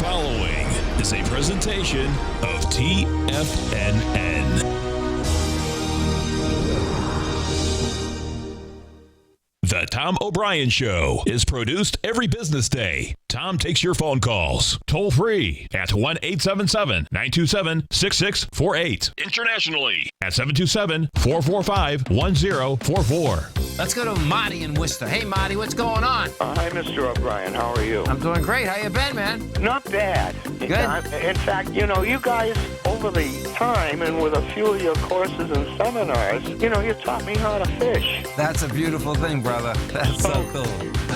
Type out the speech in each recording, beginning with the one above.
following is a presentation of TFNN. The Tom O'Brien Show is produced every business day. Tom takes your phone calls toll free at 1-877-927-6648. Internationally at 727-445-1044. Let's go to Marty in Worcester. Hey, Marty, what's going on? Hi, Mr. O'Brien. How are you? I'm doing great. How you been, man? Not bad. Good. In fact, you guys, over the time and with a few of your courses and seminars, you taught me how to fish. That's a beautiful thing, brother. That's so cool.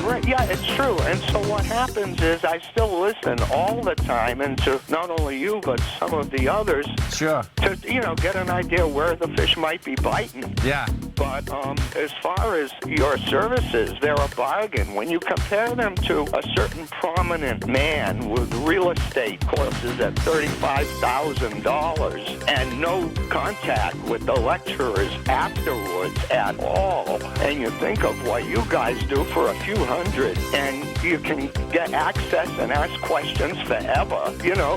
Right, yeah, it's true. And so what happens is I still listen all the time, and to not only you, but some of the others. Sure. To, get an idea where the fish might be biting. Yeah. But as far as your services, they're a bargain. When you compare them to a certain prominent man with real estate courses at $35,000 and no contact with the lecturers afterwards at all, and you think of what you guys do for a few hundred, and you can get access and ask questions forever,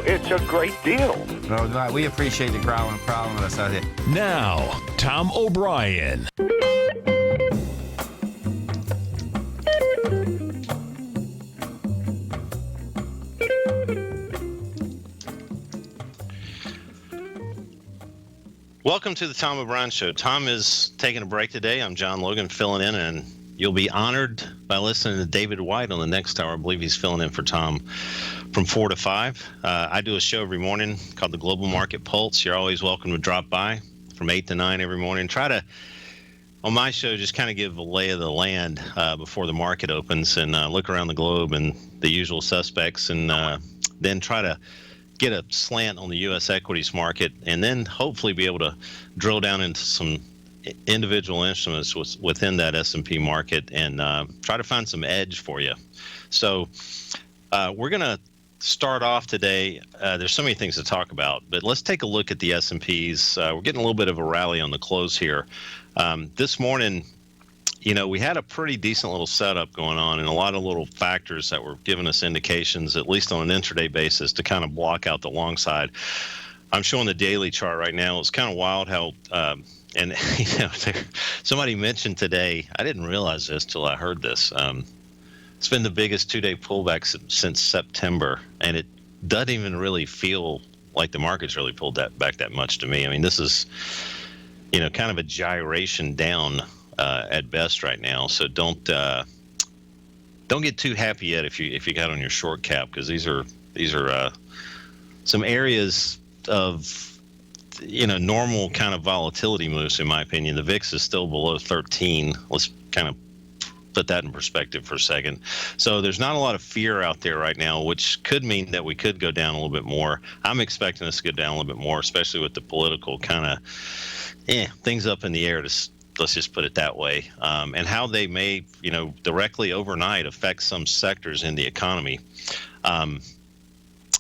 it's a great deal. No, we appreciate you growling with us out here. Now, Tom O'Brien. Welcome to the Tom O'Brien Show. Tom is taking a break today. I'm John Logan filling in, and you'll be honored by listening to David White on the next hour. I believe he's filling in for Tom from 4 to 5. I do a show every morning called the Global Market Pulse. You're always welcome to drop by from 8 to 9 every morning. Try to, on my show, just kind of give a lay of the land before the market opens and look around the globe and the usual suspects, and then try to get a slant on the U.S. equities market, and then hopefully be able to drill down into some individual instruments within that S&P market and try to find some edge for you. So we're going to start off today. There's so many things to talk about, but let's take a look at the S&Ps. We're getting a little bit of a rally on the close here. This morning, we had a pretty decent little setup going on and a lot of little factors that were giving us indications, at least on an intraday basis, to kind of block out the long side. I'm showing the daily chart right now. It's kind of wild how, somebody mentioned today, I didn't realize this till I heard this. It's been the biggest two-day pullback since September, and it doesn't even really feel like the market's really pulled that back that much to me. I mean, this is, kind of a gyration down at best right now. So don't get too happy yet if you got on your short cap, because these are some areas of normal kind of volatility moves, in my opinion. The VIX is still below 13. Let's kind of put that in perspective for a second. So there's not a lot of fear out there right now, which could mean that we could go down a little bit more. I'm expecting us to go down a little bit more, especially with the political kind of things up in the air. Let's just put it that way, and how they may, directly overnight affect some sectors in the economy.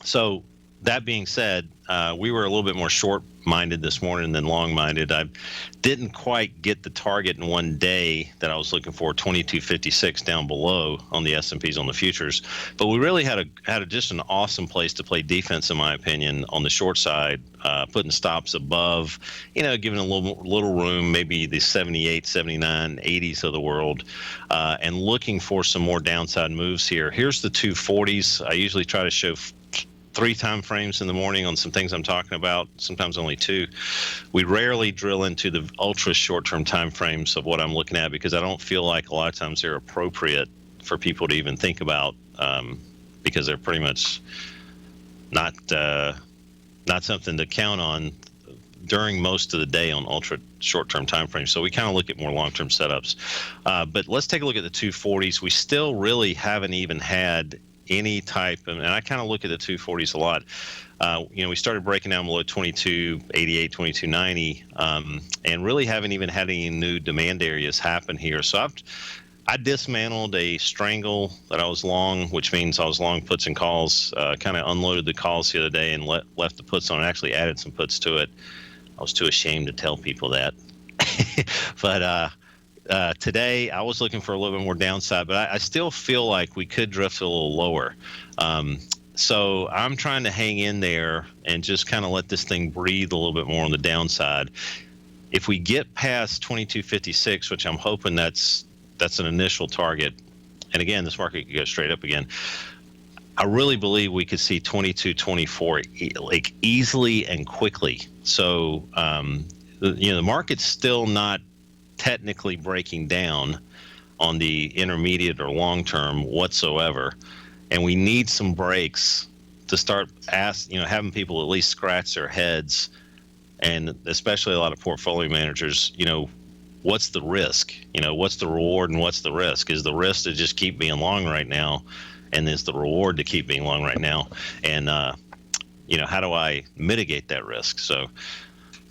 So that being said, we were a little bit more short-minded this morning than long-minded. I didn't quite get the target in one day that I was looking for, 2256 down below on the S&Ps on the futures. But we really had just an awesome place to play defense, in my opinion, on the short side, putting stops above, giving a little room, maybe the 78, 79, 80s of the world, and looking for some more downside moves here. Here's the 240s. I usually try to show 3 time frames in the morning on some things I'm talking about, sometimes only 2. We rarely drill into the ultra short-term time frames of what I'm looking at, because I don't feel like a lot of times they're appropriate for people to even think about, because they're pretty much not something to count on during most of the day on ultra short-term time frames. So we kind of look at more long-term setups. But let's take a look at the 240s. We still really haven't even had any type, and I kind of look at the 240s a lot. We started breaking down below 2288, 2290, and really haven't even had any new demand areas happen here. So I dismantled a strangle that I was long, which means I was long puts and calls, kind of unloaded the calls the other day and left the puts on, actually added some puts to it. I was too ashamed to tell people that. But today I was looking for a little bit more downside, but I still feel like we could drift a little lower. So I'm trying to hang in there and just kind of let this thing breathe a little bit more on the downside. If we get past 2256, which I'm hoping that's an initial target, and again, this market could go straight up again, I really believe we could see 2224 like easily and quickly. So, the market's still not technically breaking down on the intermediate or long term whatsoever. And we need some breaks to start having people at least scratch their heads, and especially a lot of portfolio managers, what's the risk? What's the reward and what's the risk? Is the risk to just keep being long right now? And is the reward to keep being long right now? And, how do I mitigate that risk? So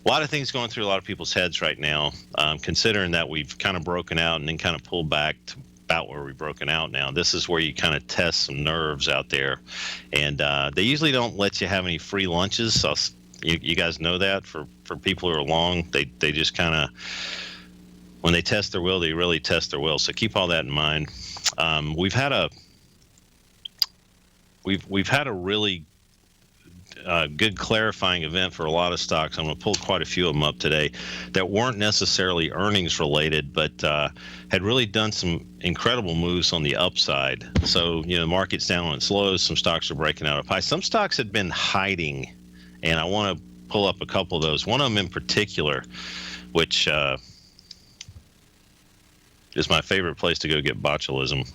a lot of things going through a lot of people's heads right now, considering that we've kind of broken out and then kind of pulled back to about where we've broken out now. This is where you kind of test some nerves out there. And they usually don't let you have any free lunches. So you guys know that for people who are long, they just kind of, when they test their will, they really test their will. So keep all that in mind. We've had a really good clarifying event for a lot of stocks. I'm going to pull quite a few of them up today that weren't necessarily earnings related, but had really done some incredible moves on the upside. So, the market's down on its lows. Some stocks are breaking out of high. Some stocks had been hiding, and I want to pull up a couple of those. One of them in particular, which is my favorite place to go get botulism.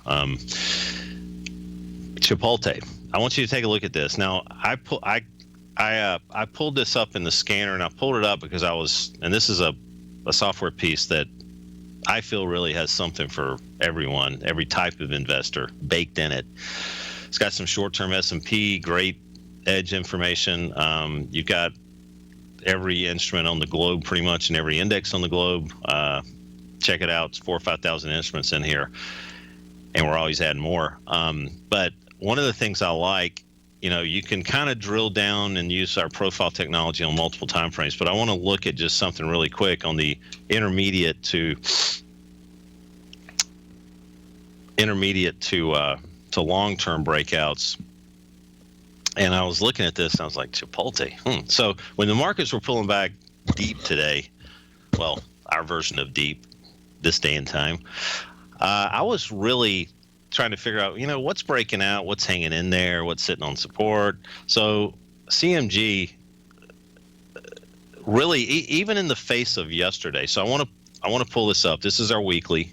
Chipotle. I want you to take a look at this. Now, I pulled this up in the scanner, and I pulled it up because and this is a software piece that I feel really has something for everyone, every type of investor baked in it. It's got some short-term S&P, great edge information. You've got every instrument on the globe pretty much, and every index on the globe. Check it out. It's 4,000 or 5,000 instruments in here, and we're always adding more. But one of the things I like, you can kind of drill down and use our profile technology on multiple time frames, but I want to look at just something really quick on the intermediate to long-term breakouts. And I was looking at this, and I was like, Chipotle. So when the markets were pulling back deep today, well, our version of deep this day and time, I was really trying to figure out, what's breaking out, what's hanging in there, what's sitting on support. So CMG really, even in the face of yesterday. So I want to pull this up. This is our weekly.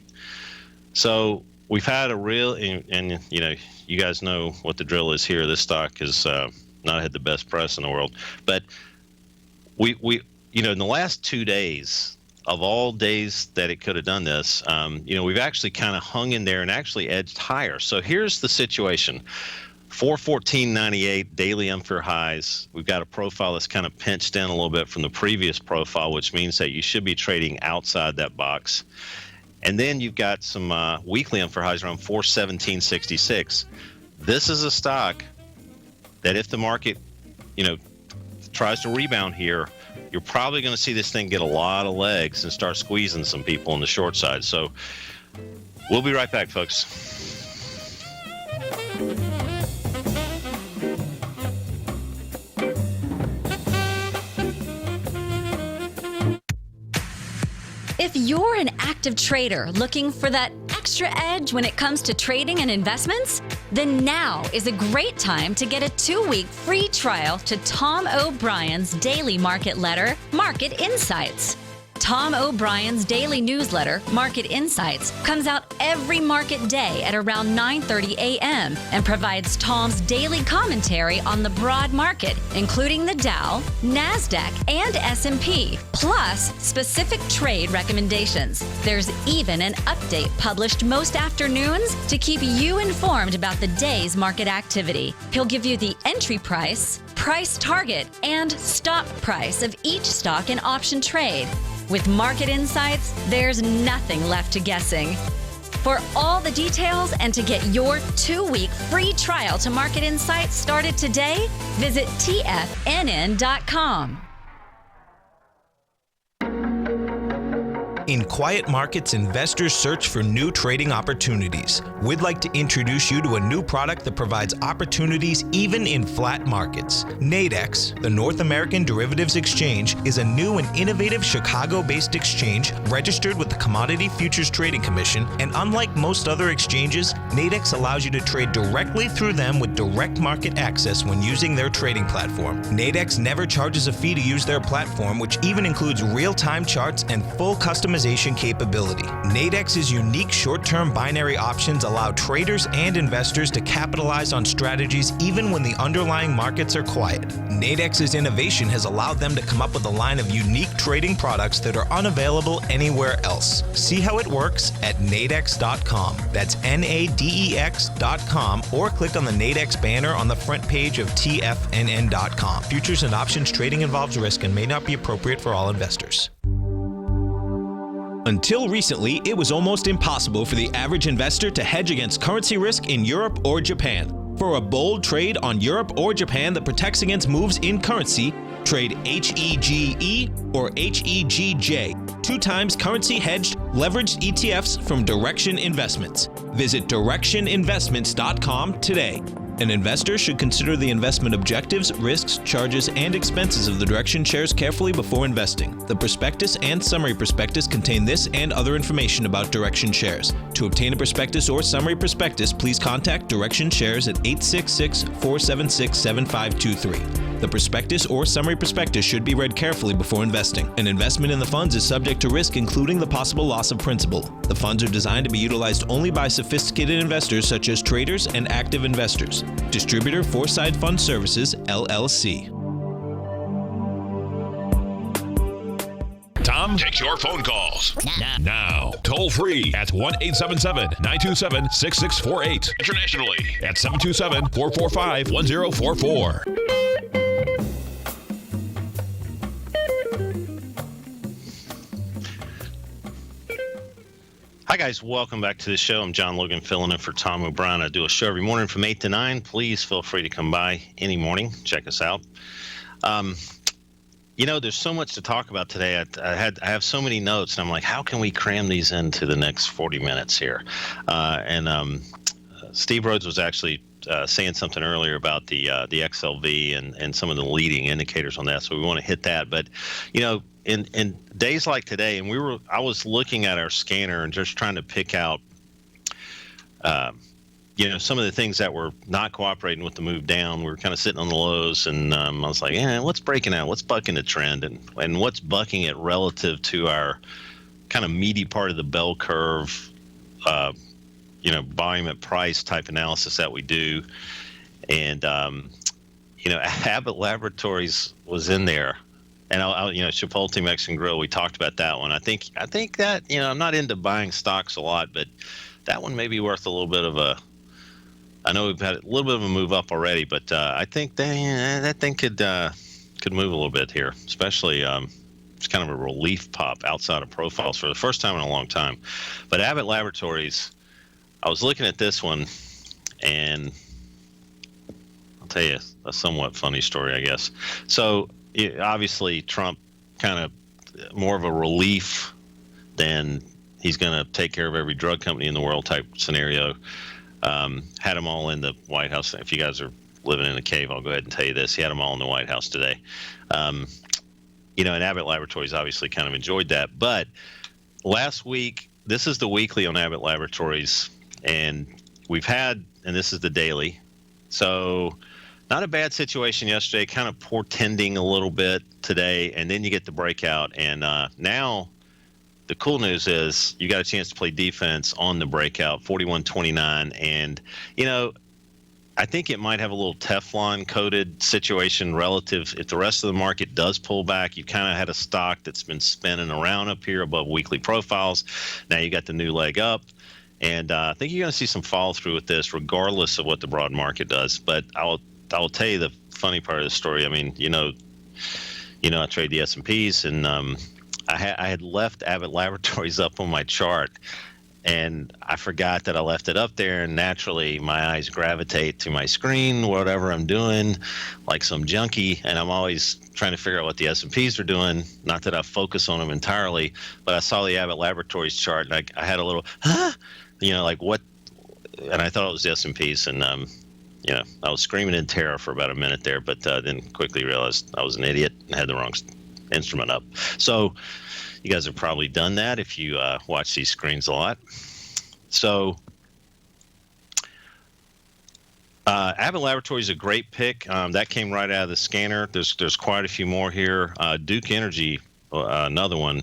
So we've had a real, and you guys know what the drill is here. This stock has not had the best press in the world, but we in the last 2 days, of all days that it could have done this, we've actually kind of hung in there and actually edged higher. So here's the situation. 414.98 daily unfair highs. We've got a profile that's kind of pinched in a little bit from the previous profile, which means that you should be trading outside that box. And then you've got some weekly unfair highs around 417.66. This is a stock that if the market, tries to rebound here, you're probably going to see this thing get a lot of legs and start squeezing some people on the short side. So we'll be right back, folks. If you're an active trader looking for that extra edge when it comes to trading and investments, then now is a great time to get a 2-week free trial to Tom O'Brien's daily market letter, Market Insights. Tom O'Brien's daily newsletter, Market Insights, comes out every market day at around 9:30 a.m. and provides Tom's daily commentary on the broad market, including the Dow, NASDAQ, and S&P, plus specific trade recommendations. There's even an update published most afternoons to keep you informed about the day's market activity. He'll give you the entry price, price target, and stop price of each stock and option trade. With Market Insights, there's nothing left to guessing. For all the details and to get your 2-week free trial to Market Insights started today, visit TFNN.com. In quiet markets, investors search for new trading opportunities. We'd like to introduce you to a new product that provides opportunities even in flat markets. Nadex, the North American Derivatives Exchange, is a new and innovative Chicago-based exchange registered with the Commodity Futures Trading Commission, and unlike most other exchanges, Nadex allows you to trade directly through them with direct market access when using their trading platform. Nadex never charges a fee to use their platform, which even includes real-time charts and full customization capability. Nadex's unique short-term binary options allow traders and investors to capitalize on strategies even when the underlying markets are quiet. Nadex's innovation has allowed them to come up with a line of unique trading products that are unavailable anywhere else. See how it works at nadex.com. That's NADEX.com, or click on the Nadex banner on the front page of TFNN.com. Futures and options trading involves risk and may not be appropriate for all investors. Until recently, it was almost impossible for the average investor to hedge against currency risk in Europe or Japan. For a bold trade on Europe or Japan that protects against moves in currency, trade HEGE or HEGJ, 2 times currency hedged leveraged ETFs from Direction Investments. Visit directioninvestments.com today. An investor should consider the investment objectives, risks, charges, and expenses of the Direction shares carefully before investing. The prospectus and summary prospectus contain this and other information about Direction shares. To obtain a prospectus or summary prospectus, please contact Direction shares at 866-476-7523. The prospectus or summary prospectus should be read carefully before investing. An investment in the funds is subject to risk, including the possible loss of principal. The funds are designed to be utilized only by sophisticated investors such as traders and active investors. Distributor Foreside Fund Services, LLC. Tom takes your phone calls now. Toll free at 1-877-927-6648. Internationally at 727-445-1044. Hi, guys. Welcome back to the show. I'm John Logan, filling in for Tom O'Brien. I do a show every morning from 8 to 9. Please feel free to come by any morning. Check us out. There's so much to talk about today. I have so many notes, and I'm like, how can we cram these into the next 40 minutes here? Steve Rhodes was actually saying something earlier about the XLV and some of the leading indicators on that, so we want to hit that. But, in days like today, and I was looking at our scanner and just trying to pick out, some of the things that were not cooperating with the move down. We were kind of sitting on the lows, and I was like, what's breaking out? What's bucking the trend? And what's bucking it relative to our kind of meaty part of the bell curve, volume at price type analysis that we do. And, Abbott Laboratories was in there. And Chipotle Mexican Grill, we talked about that one. I think that, I'm not into buying stocks a lot, but that one may be worth a little bit of a. I know we've had a little bit of a move up already, but I think that thing could move a little bit here, especially it's kind of a relief pop outside of profiles for the first time in a long time. But Abbott Laboratories, I was looking at this one, and I'll tell you a somewhat funny story, I guess. So. Obviously, Trump kind of more of a relief than he's going to take care of every drug company in the world type scenario. Had them all in the White House. If you guys are living in a cave, I'll go ahead and tell you this. He had them all in the White House today. And Abbott Laboratories obviously kind of enjoyed that. But last week, this is the weekly on Abbott Laboratories, and we've had, and this is the daily. So not a bad situation yesterday, kind of portending a little bit today, and then you get the breakout. And now the cool news is you got a chance to play defense on the breakout, 41.29. And, I think it might have a little Teflon-coated situation relative. If the rest of the market does pull back, you've kind of had a stock that's been spinning around up here above weekly profiles. Now you got the new leg up. And I think you're going to see some follow-through with this, regardless of what the broad market does. But I will tell you the funny part of the story. I mean, I trade the S&Ps, and I had left Abbott Laboratories up on my chart, and I forgot that I left it up there, and naturally my eyes gravitate to my screen, whatever I'm doing, like some junkie, and I'm always trying to figure out what the S&Ps are doing. Not that I focus on them entirely, but I saw the Abbott Laboratories chart, and I had a little, like what, and I thought it was the S&Ps, and I was screaming in terror for about a minute there, but then quickly realized I was an idiot and had the wrong instrument up. So you guys have probably done that if you watch these screens a lot. So Abbott Laboratories is a great pick. That came right out of the scanner. There's quite a few more here. Duke Energy, another one.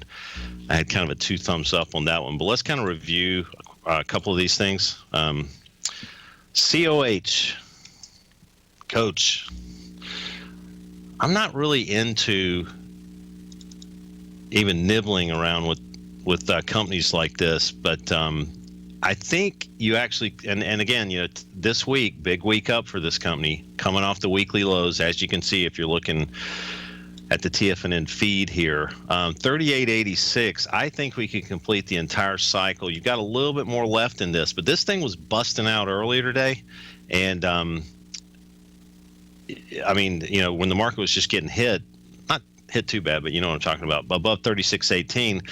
I had kind of a 2 thumbs up on that one. But let's kind of review a couple of these things. COH, Coach. I'm not really into even nibbling around with companies like this, but I think you actually, and again, this week, big week up for this company, coming off the weekly lows, as you can see if you're looking at the TFNN feed here, 38.86. I think we could complete the entire cycle. You've got a little bit more left in this, but this thing was busting out earlier today, and when the market was just getting hit too bad, but you know what I'm talking about, above 36.18,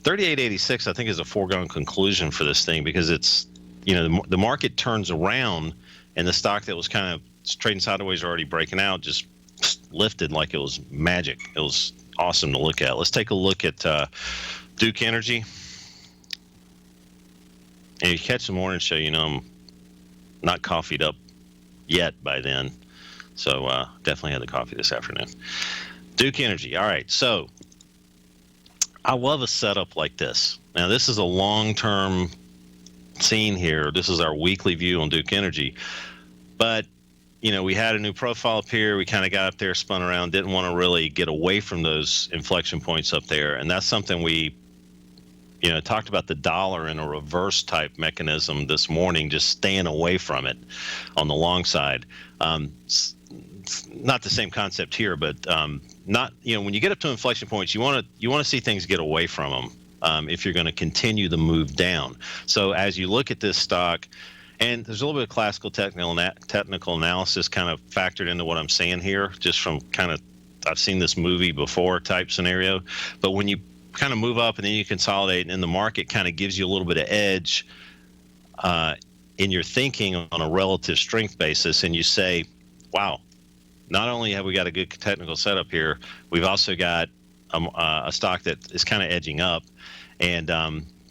38.86 I think is a foregone conclusion for this thing, because it's, the market turns around and the stock that was kind of trading sideways already breaking out just lifted like it was magic. It was awesome to look at. Let's take a look at Duke Energy. And if you catch the morning show, I'm not coffeeed up yet by then, so definitely had the coffee this afternoon. Duke Energy. All right, so I love a setup like this. Now, this is a long-term scene here. This is our weekly view on Duke Energy. But, we had a new profile up here. We kind of got up there, spun around, didn't want to really get away from those inflection points up there. And that's something we, talked about the dollar in a reverse type mechanism this morning, just staying away from it on the long side. Not the same concept here, but not, when you get up to inflection points, you want to see things get away from them if you're going to continue the move down. So as you look at this stock, and there's a little bit of classical technical analysis kind of factored into what I'm saying here, just from kind of, I've seen this movie before type scenario. But when you kind of move up and then you consolidate, and then the market kind of gives you a little bit of edge in your thinking on a relative strength basis, and you say, wow, not only have we got a good technical setup here, we've also got a stock that is kind of edging up, and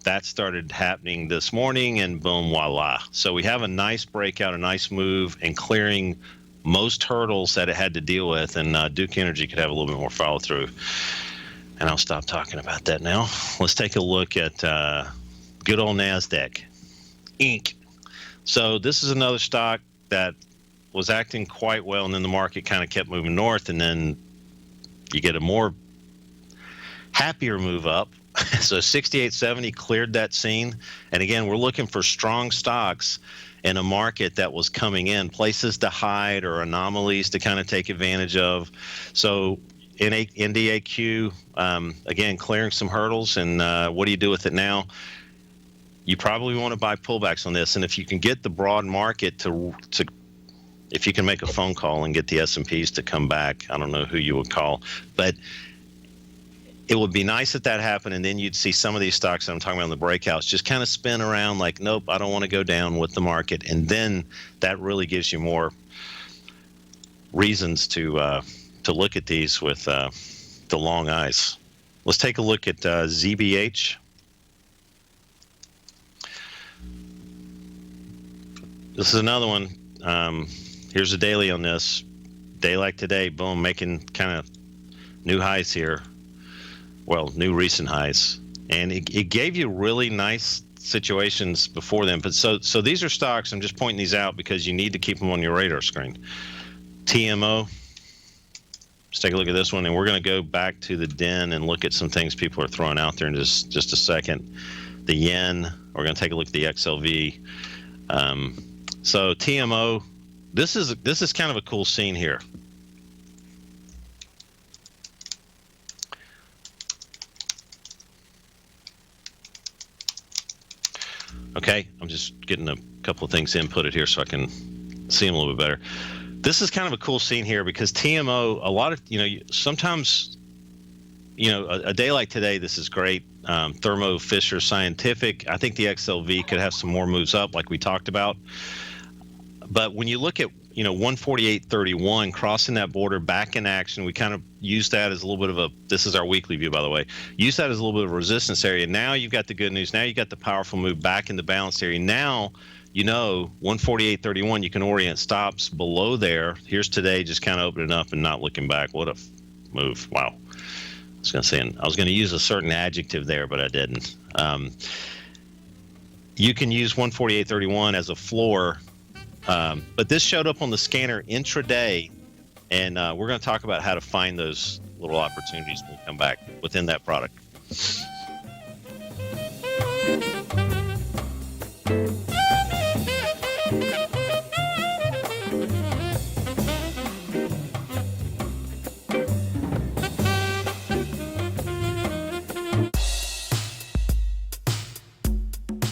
that started happening this morning, and boom, voila. So we have a nice breakout, a nice move, and clearing most hurdles that it had to deal with, and Duke Energy could have a little bit more follow through. And I'll stop talking about that now. Let's take a look at good old NASDAQ, Inc. So this is another stock that was acting quite well, and then the market kind of kept moving north, and then you get a more happier move up. So 68.70 cleared that scene, and again, we're looking for strong stocks in a market that was coming in, places to hide or anomalies to kind of take advantage of. So in NDAQ, again, clearing some hurdles, and what do you do with it now? You probably want to buy pullbacks on this, and if you can get the broad market to if you can make a phone call and get the S&Ps to come back, I don't know who you would call, but it would be nice if that happened, and then you'd see some of these stocks that I'm talking about in the breakouts just kind of spin around like, nope, I don't want to go down with the market, and then that really gives you more reasons to look at these with the long eyes. Let's take a look at ZBH. This is another one. Here's a daily on this. Day like today, boom, making kind of new highs here. Well, new recent highs. And it gave you really nice situations before them. But so these are stocks, I'm just pointing these out because you need to keep them on your radar screen. TMO. Let's take a look at this one, and we're going to go back to the den and look at some things people are throwing out there in just a second. The yen. We're going to take a look at the XLV. So TMO, this is kind of a cool scene here. Okay, I'm just getting a couple of things inputted here so I can see them a little bit better. This is kind of a cool scene here because TMO, a lot of, sometimes, a day like today, this is great. Thermo Fisher Scientific, I think the XLV could have some more moves up like we talked about. But when you look at, 148.31 crossing that border back in action, we kind of use that as a little bit of this is our weekly view, by the way, use that as a little bit of a resistance area. Now you've got the good news. Now you got the powerful move back in the balance area. Now, 148.31, you can orient stops below there. Here's today, just kind of opening up and not looking back. What a move. Wow. I was going to use a certain adjective there, but I didn't. You can use 148.31 as a floor. But this showed up on the scanner intraday, and we're going to talk about how to find those little opportunities when we come back within that product.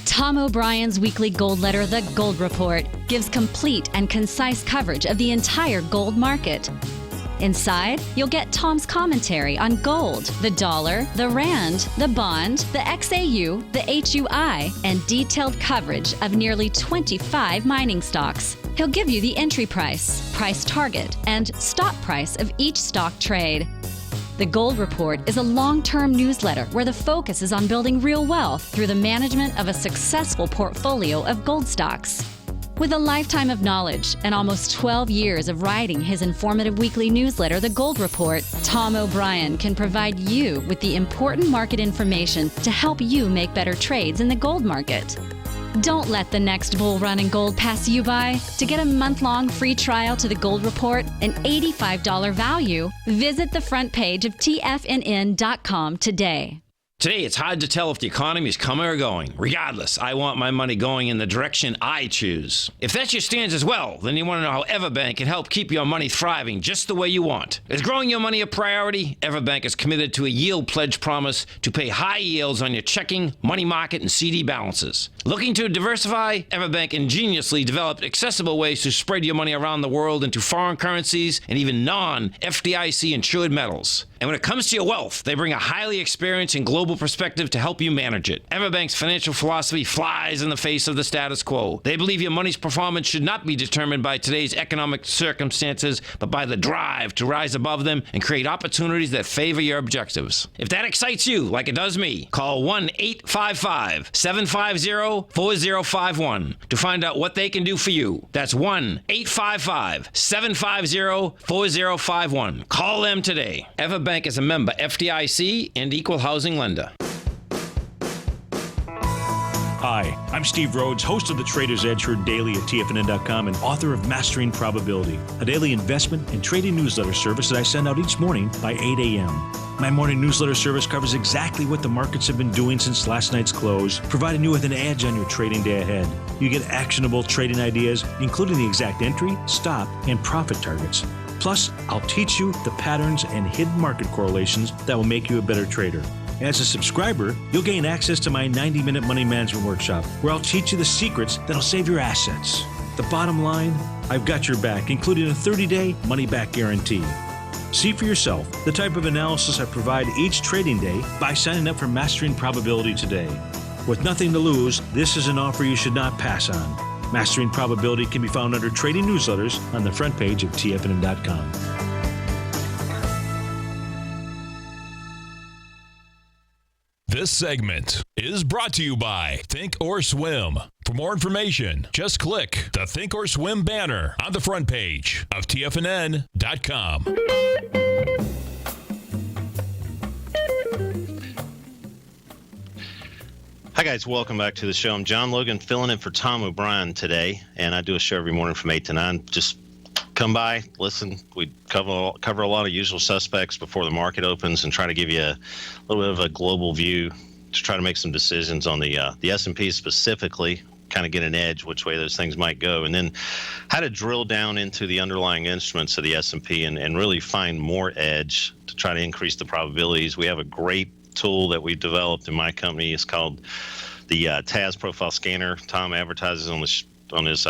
Tom O'Brien's weekly gold letter, The Gold Report, gives complete and concise coverage of the entire gold market. Inside, you'll get Tom's commentary on gold, the dollar, the rand, the bond, the XAU, the HUI, and detailed coverage of nearly 25 mining stocks. He'll give you the entry price, price target, and stop price of each stock trade. The Gold Report is a long-term newsletter where the focus is on building real wealth through the management of a successful portfolio of gold stocks. With a lifetime of knowledge and almost 12 years of writing his informative weekly newsletter, The Gold Report, Tom O'Brien can provide you with the important market information to help you make better trades in the gold market. Don't let the next bull run in gold pass you by. To get a month-long free trial to The Gold Report, an $85 value, visit the front page of TFNN.com today. Today, it's hard to tell if the economy is coming or going. Regardless, I want my money going in the direction I choose. If that's your stance as well, then you want to know how Everbank can help keep your money thriving just the way you want. Is growing your money a priority? Everbank is committed to a yield pledge promise to pay high yields on your checking, money market, and CD balances. Looking to diversify? Everbank ingeniously developed accessible ways to spread your money around the world into foreign currencies and even non-FDIC insured metals. And when it comes to your wealth, they bring a highly experienced and global perspective to help you manage it. Everbank's financial philosophy flies in the face of the status quo. They believe your money's performance should not be determined by today's economic circumstances, but by the drive to rise above them and create opportunities that favor your objectives. If that excites you, like it does me, call 1-855-750-4051 to find out what they can do for you. That's 1-855-750-4051. Call them today. Everbank is a member FDIC and equal housing lender. Hi, I'm Steve Rhodes, host of the Trader's Edge heard daily at TFNN.com and author of Mastering Probability, a daily investment and trading newsletter service that I send out each morning by 8 a.m. My morning newsletter service covers exactly what the markets have been doing since last night's close, providing you with an edge on your trading day ahead. You get actionable trading ideas, including the exact entry, stop, and profit targets. Plus, I'll teach you the patterns and hidden market correlations that will make you a better trader. As a subscriber, you'll gain access to my 90-minute money management workshop, where I'll teach you the secrets that'll save your assets. The bottom line, I've got your back, including a 30-day money-back guarantee. See for yourself the type of analysis I provide each trading day by signing up for Mastering Probability today. With nothing to lose, this is an offer you should not pass on. Mastering Probability can be found under Trading Newsletters on the front page of TFNN.com. This segment is brought to you by Think or Swim. For more information, just click the Think or Swim banner on the front page of TFNN.com. Hi, guys. Welcome back to the show. I'm John Logan, filling in for Tom O'Brien today, and I do a show every morning from 8 to 9. Just come by, listen. We cover a lot of usual suspects before the market opens and try to give you a little bit of a global view to try to make some decisions on the S&P specifically, kind of get an edge which way those things might go, and then how to drill down into the underlying instruments of the S&P and really find more edge to try to increase the probabilities. We have a great tool that we've developed in my company. It's called TAS profile scanner. Tom advertises on his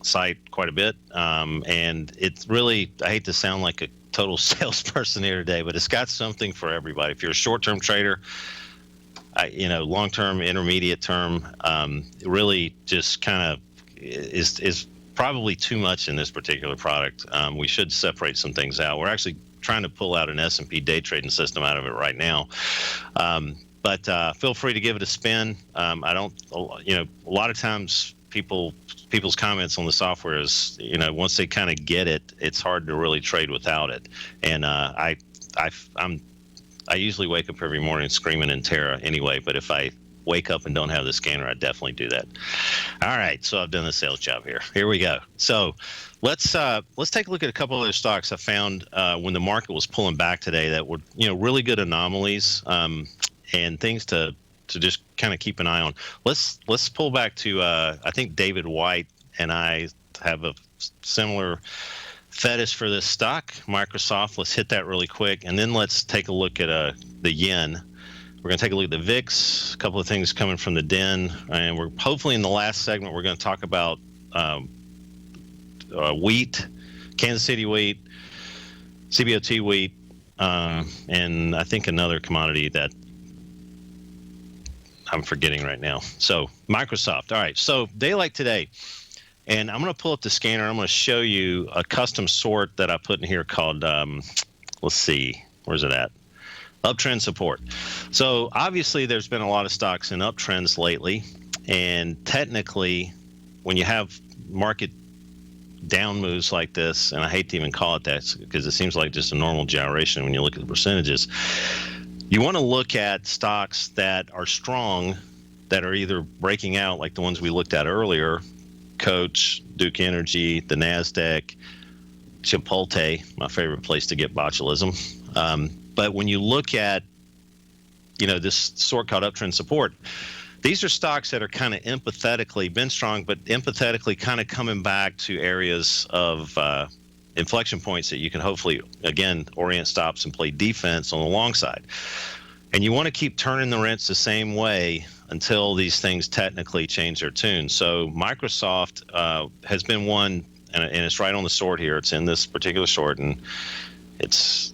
site quite a bit, and it's really, I hate to sound like a total salesperson here today, but it's got something for everybody. If you're a short-term trader, long-term, intermediate term, really just kind of is probably too much in this particular product. We should separate some things out. We're actually trying to pull out an S&P day trading system out of it right now. But feel free to give it a spin. A lot of times people's comments on the software is, once they kind of get it, it's hard to really trade without it. And I usually wake up every morning screaming in terror anyway, but if I wake up and don't have the scanner, I definitely do that. All right, so I've done the sales job here. Here we go. So let's take a look at a couple other stocks I found when the market was pulling back today that were really good anomalies and things to just kind of keep an eye on. Let's pull back to I think David White and I have a similar fetish for this stock, Microsoft. Let's hit that really quick, and then let's take a look at the yen. We're going to take a look at the VIX, a couple of things coming from the den, and we're hopefully in the last segment we're going to talk about wheat, Kansas City wheat, CBOT wheat, and I think another commodity that I'm forgetting right now. So Microsoft. All right, so day like today, and I'm going to pull up the scanner. I'm going to show you a custom sort that I put in here called, let's see, where's it at? Uptrend support. So obviously there's been a lot of stocks in uptrends lately, and technically when you have market down moves like this, and I hate to even call it that because it seems like just a normal gyration when you look at the percentages, you want to look at stocks that are strong, that are either breaking out like the ones we looked at earlier, Coach, Duke Energy, the NASDAQ, Chipotle, my favorite place to get botulism. But when you look at, this sort called uptrend support, these are stocks that are kind of empathetically been strong, but empathetically kind of coming back to areas of inflection points that you can hopefully, again, orient stops and play defense on the long side. And you want to keep turning the rents the same way until these things technically change their tune. So Microsoft has been one, and it's right on the sort here. It's in this particular sort, and let's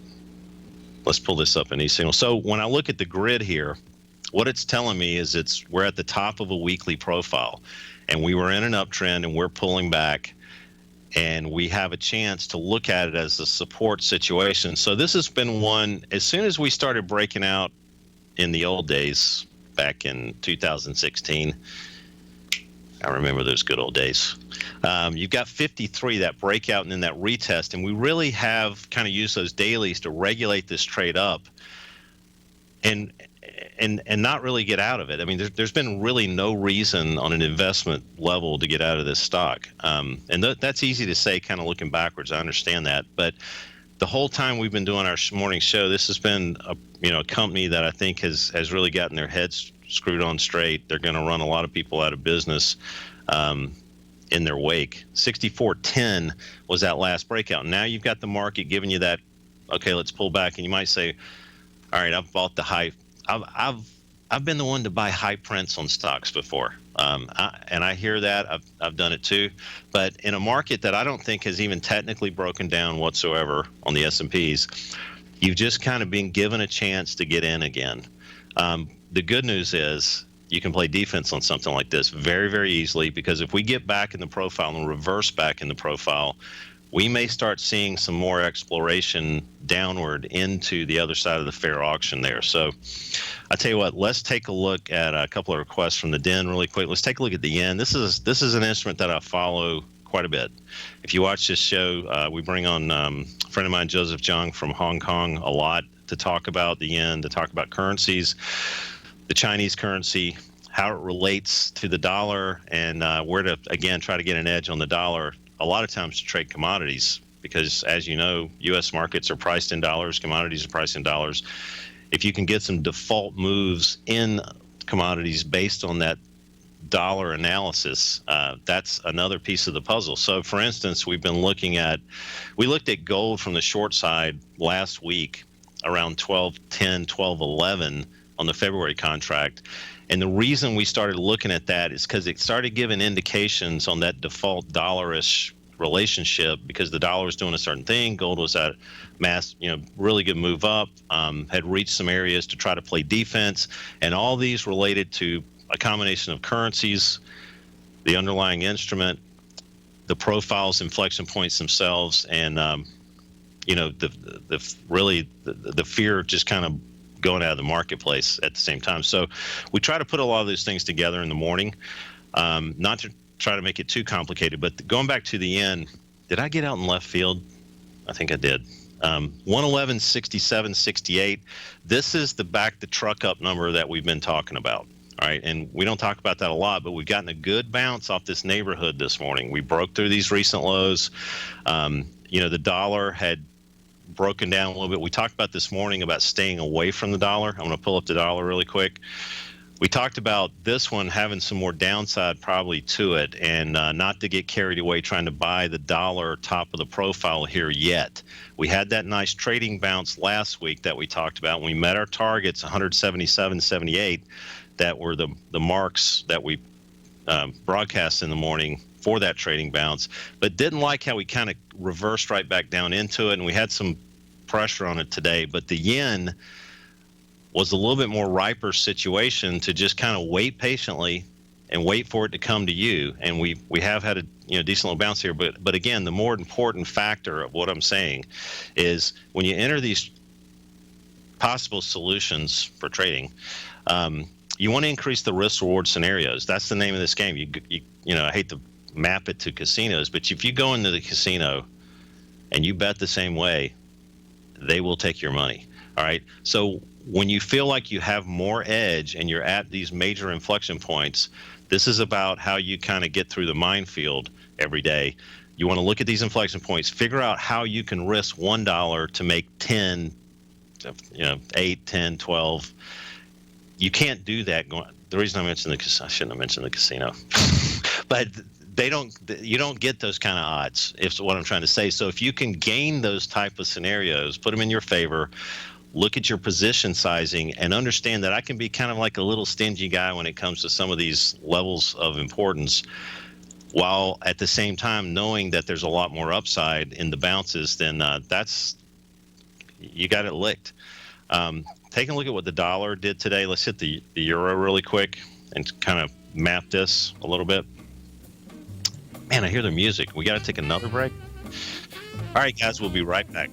pull this up in these signals. So when I look at the grid here, what it's telling me is we're at the top of a weekly profile, and we were in an uptrend, and we're pulling back, and we have a chance to look at it as a support situation. So this has been one, as soon as we started breaking out in the old days, back in 2016, I remember those good old days. You've got 53, that breakout, and then that retest, and we really have kind of used those dailies to regulate this trade up and not really get out of it. I mean, there's been really no reason on an investment level to get out of this stock. And that's easy to say kind of looking backwards. I understand that. But the whole time we've been doing our morning show, this has been a company that I think has really gotten their heads screwed on straight. They're going to run a lot of people out of business in their wake. 64.10 was that last breakout. Now you've got the market giving you that, okay, let's pull back. And you might say, all right, I've bought the high. I've been the one to buy high prints on stocks before. And I hear that. I've done it too. But in a market that I don't think has even technically broken down whatsoever on the S&Ps, you've just kind of been given a chance to get in again. The good news is you can play defense on something like this very, very easily, because if we get back in the profile and reverse back in the profile, we may start seeing some more exploration downward into the other side of the fair auction there. So I tell you what, let's take a look at a couple of requests from the den really quick. Let's take a look at the yen. This is an instrument that I follow quite a bit. If you watch this show, we bring on a friend of mine, Joseph Jung from Hong Kong, a lot to talk about the yen, to talk about currencies, the Chinese currency, how it relates to the dollar, and where to, again, try to get an edge on the dollar. A lot of times to trade commodities, because as you know, U.S. markets are priced in dollars, commodities are priced in dollars. If you can get some default moves in commodities based on that dollar analysis, that's another piece of the puzzle. So for instance, we looked at gold from the short side last week around 12.10, 12.11 on the February contract. And the reason we started looking at that is because it started giving indications on that default dollarish relationship, because the dollar was doing a certain thing, gold was at really good move up, had reached some areas to try to play defense, and all these related to a combination of currencies, the underlying instrument, the profiles, inflection points themselves, and the fear just kind of going out of the marketplace at the same time. So we try to put a lot of those things together in the morning, not to try to make it too complicated. But going back to the end, did I get out in left field? I think I did. 111, 67, 68. This is the back the truck up number that we've been talking about. All right, and we don't talk about that a lot, but we've gotten a good bounce off this neighborhood this morning. We broke through these recent lows. The dollar had broken down a little bit. We talked about this morning about staying away from the dollar. I'm going to pull up the dollar really quick. We talked about this one having some more downside probably to it, and not to get carried away trying to buy the dollar top of the profile here yet. We had that nice trading bounce last week that we talked about. We met our targets, 177.78. That were the marks that we broadcast in the morning for that trading bounce, but didn't like how we kind of reversed right back down into it, and we had some pressure on it today. But the yen was a little bit more riper situation to just kind of wait patiently and wait for it to come to you. And we have had a decent little bounce here, but again, the more important factor of what I'm saying is when you enter these possible solutions for trading, you want to increase the risk reward scenarios. That's the name of this game. I hate to map it to casinos, but if you go into the casino and you bet the same way, they will take your money. All right. So when you feel like you have more edge and you're at these major inflection points, this is about how you kind of get through the minefield every day. You want to look at these inflection points, figure out how you can risk $1 to make 10, 8, 10, 12. You can't do that. The reason I mentioned I shouldn't have mentioned the casino, but you don't get those kind of odds. Is what I'm trying to say. So if you can gain those type of scenarios, put them in your favor, look at your position sizing, and understand that I can be kind of like a little stingy guy when it comes to some of these levels of importance, while at the same time knowing that there's a lot more upside in the bounces, then you got it licked. Taking a look at what the dollar did today, let's hit the euro really quick and kind of map this a little bit. Man, I hear the music. We got to take another break. All right, guys, we'll be right back.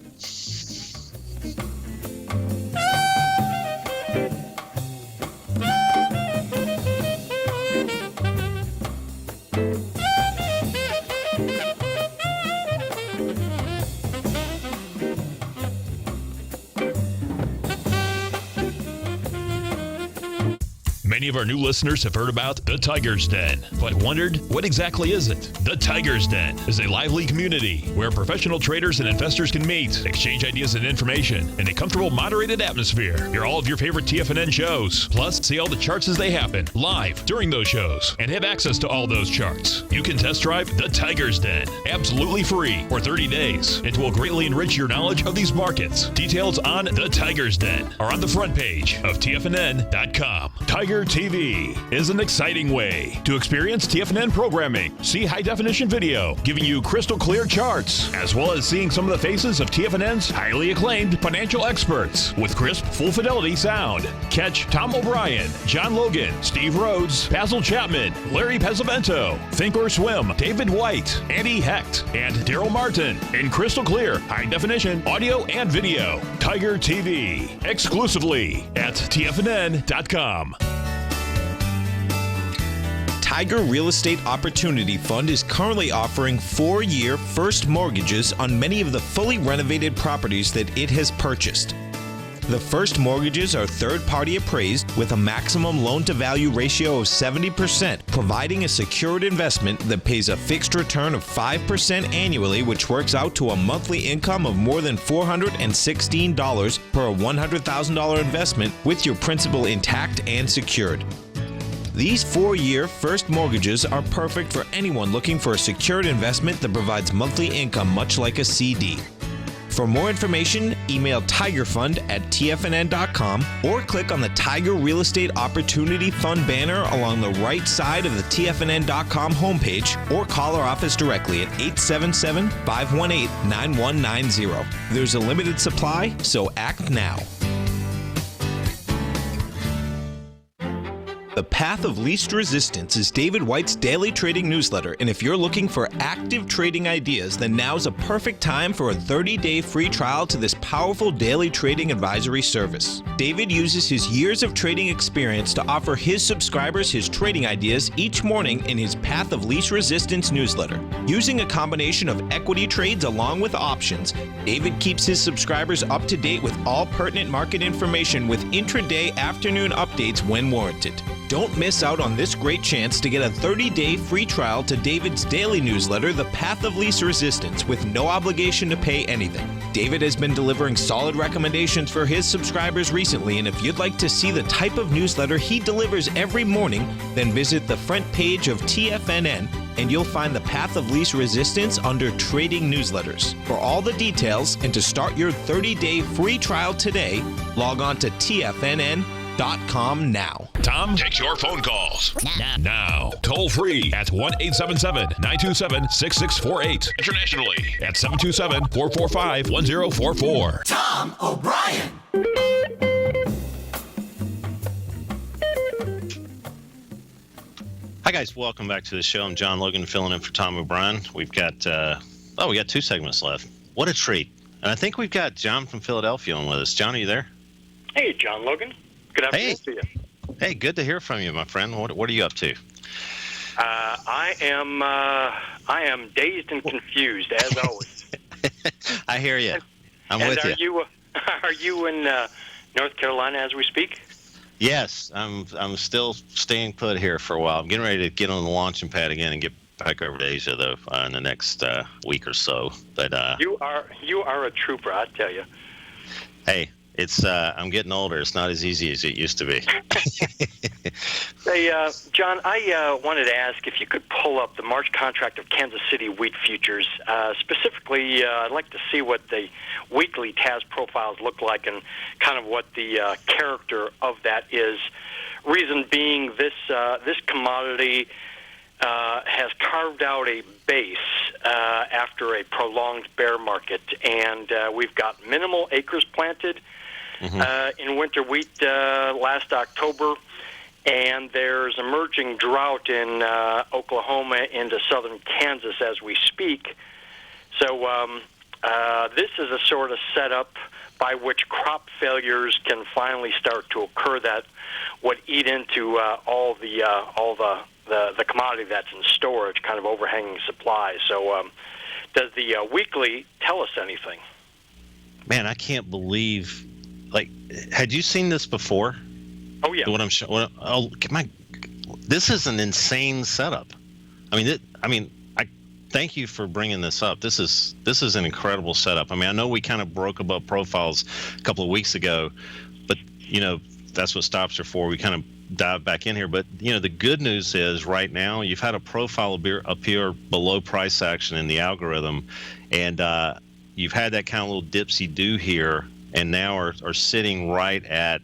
Many of our new listeners have heard about the Tiger's Den, but wondered, what exactly is it? The Tiger's Den is a lively community where professional traders and investors can meet, exchange ideas and information in a comfortable, moderated atmosphere. Hear all of your favorite TFNN shows, plus see all the charts as they happen live during those shows, and have access to all those charts. You can test drive the Tiger's Den absolutely free for 30 days. It will greatly enrich your knowledge of these markets. Details on the Tiger's Den are on the front page of TFNN.com. Tiger TV is an exciting way to experience TFNN programming. See high-definition video, giving you crystal clear charts, as well as seeing some of the faces of TFNN's highly acclaimed financial experts with crisp, full-fidelity sound. Catch Tom O'Brien, John Logan, Steve Rhodes, Basil Chapman, Larry Pesavento, Think or Swim, David White, Andy Hecht, and Daryl Martin in crystal clear, high-definition audio and video. Tiger TV, exclusively at TFNN.com. Tiger Real Estate Opportunity Fund is currently offering 4-year first mortgages on many of the fully renovated properties that it has purchased. The first mortgages are third-party appraised with a maximum loan-to-value ratio of 70%, providing a secured investment that pays a fixed return of 5% annually, which works out to a monthly income of more than $416 per $100,000 investment with your principal intact and secured. These 4-year first mortgages are perfect for anyone looking for a secured investment that provides monthly income much like a CD. For more information, email tigerfund@tfnn.com or click on the Tiger Real Estate Opportunity Fund banner along the right side of the tfnn.com homepage, or call our office directly at 877-518-9190. There's a limited supply, so act now. The Path of Least Resistance is David White's daily trading newsletter, and if you're looking for active trading ideas, then now's a perfect time for a 30-day free trial to this powerful daily trading advisory service. David uses his years of trading experience to offer his subscribers his trading ideas each morning in his Path of Least Resistance newsletter. Using a combination of equity trades along with options, David keeps his subscribers up to date with all pertinent market information with intraday afternoon updates when warranted. Don't miss out on this great chance to get a 30-day free trial to David's daily newsletter, The Path of Least Resistance, with no obligation to pay anything. David has been delivering solid recommendations for his subscribers recently, and if you'd like to see the type of newsletter he delivers every morning, then visit the front page of TFNN and you'll find The Path of Least Resistance under Trading Newsletters. For all the details and to start your 30-day free trial today, log on to TFNN.com now. Tom takes your phone calls now. Toll free at 1-877-927-6648. Internationally at 727-445-1044. Tom O'Brien. Hi guys, welcome back to the show. I'm John Logan, filling in for Tom O'Brien. We've got we got 2 segments left. What a treat! And I think we've got John from Philadelphia on with us. John, are you there? Hey, John Logan. Good afternoon to you. Hey, good to hear from you, my friend. What are you up to? I am dazed and confused as always. I hear you. I'm with you. Are you in North Carolina as we speak? Yes, I'm still staying put here for a while. I'm getting ready to get on the launching pad again and get back over to Asia though in the next week or so. But you are a trooper, I tell you. Hey, it's I'm getting older. It's not as easy as it used to be. Hey, John, I wanted to ask if you could pull up the March contract of Kansas City wheat futures. Specifically, I'd like to see what the weekly TAS profiles look like and kind of what the character of that is. Reason being, this commodity has carved out a base after a prolonged bear market, and we've got minimal acres planted in winter wheat last October, and there's emerging drought in Oklahoma into southern Kansas as we speak. So this is a sort of setup by which crop failures can finally start to occur that would eat into all the commodity that's in storage, kind of overhanging supply. So does the weekly tell us anything? Man, I can't believe. Like, had you seen this before? Oh yeah. What I'm showing. Oh my! This is an insane setup. I thank you for bringing this up. This is an incredible setup. I mean, I know we kind of broke above profiles a couple of weeks ago, but that's what stops are for. We kind of dive back in here, but the good news is right now you've had a profile appear below price action in the algorithm, and you've had that kind of little dipsy do here, and now are sitting right at,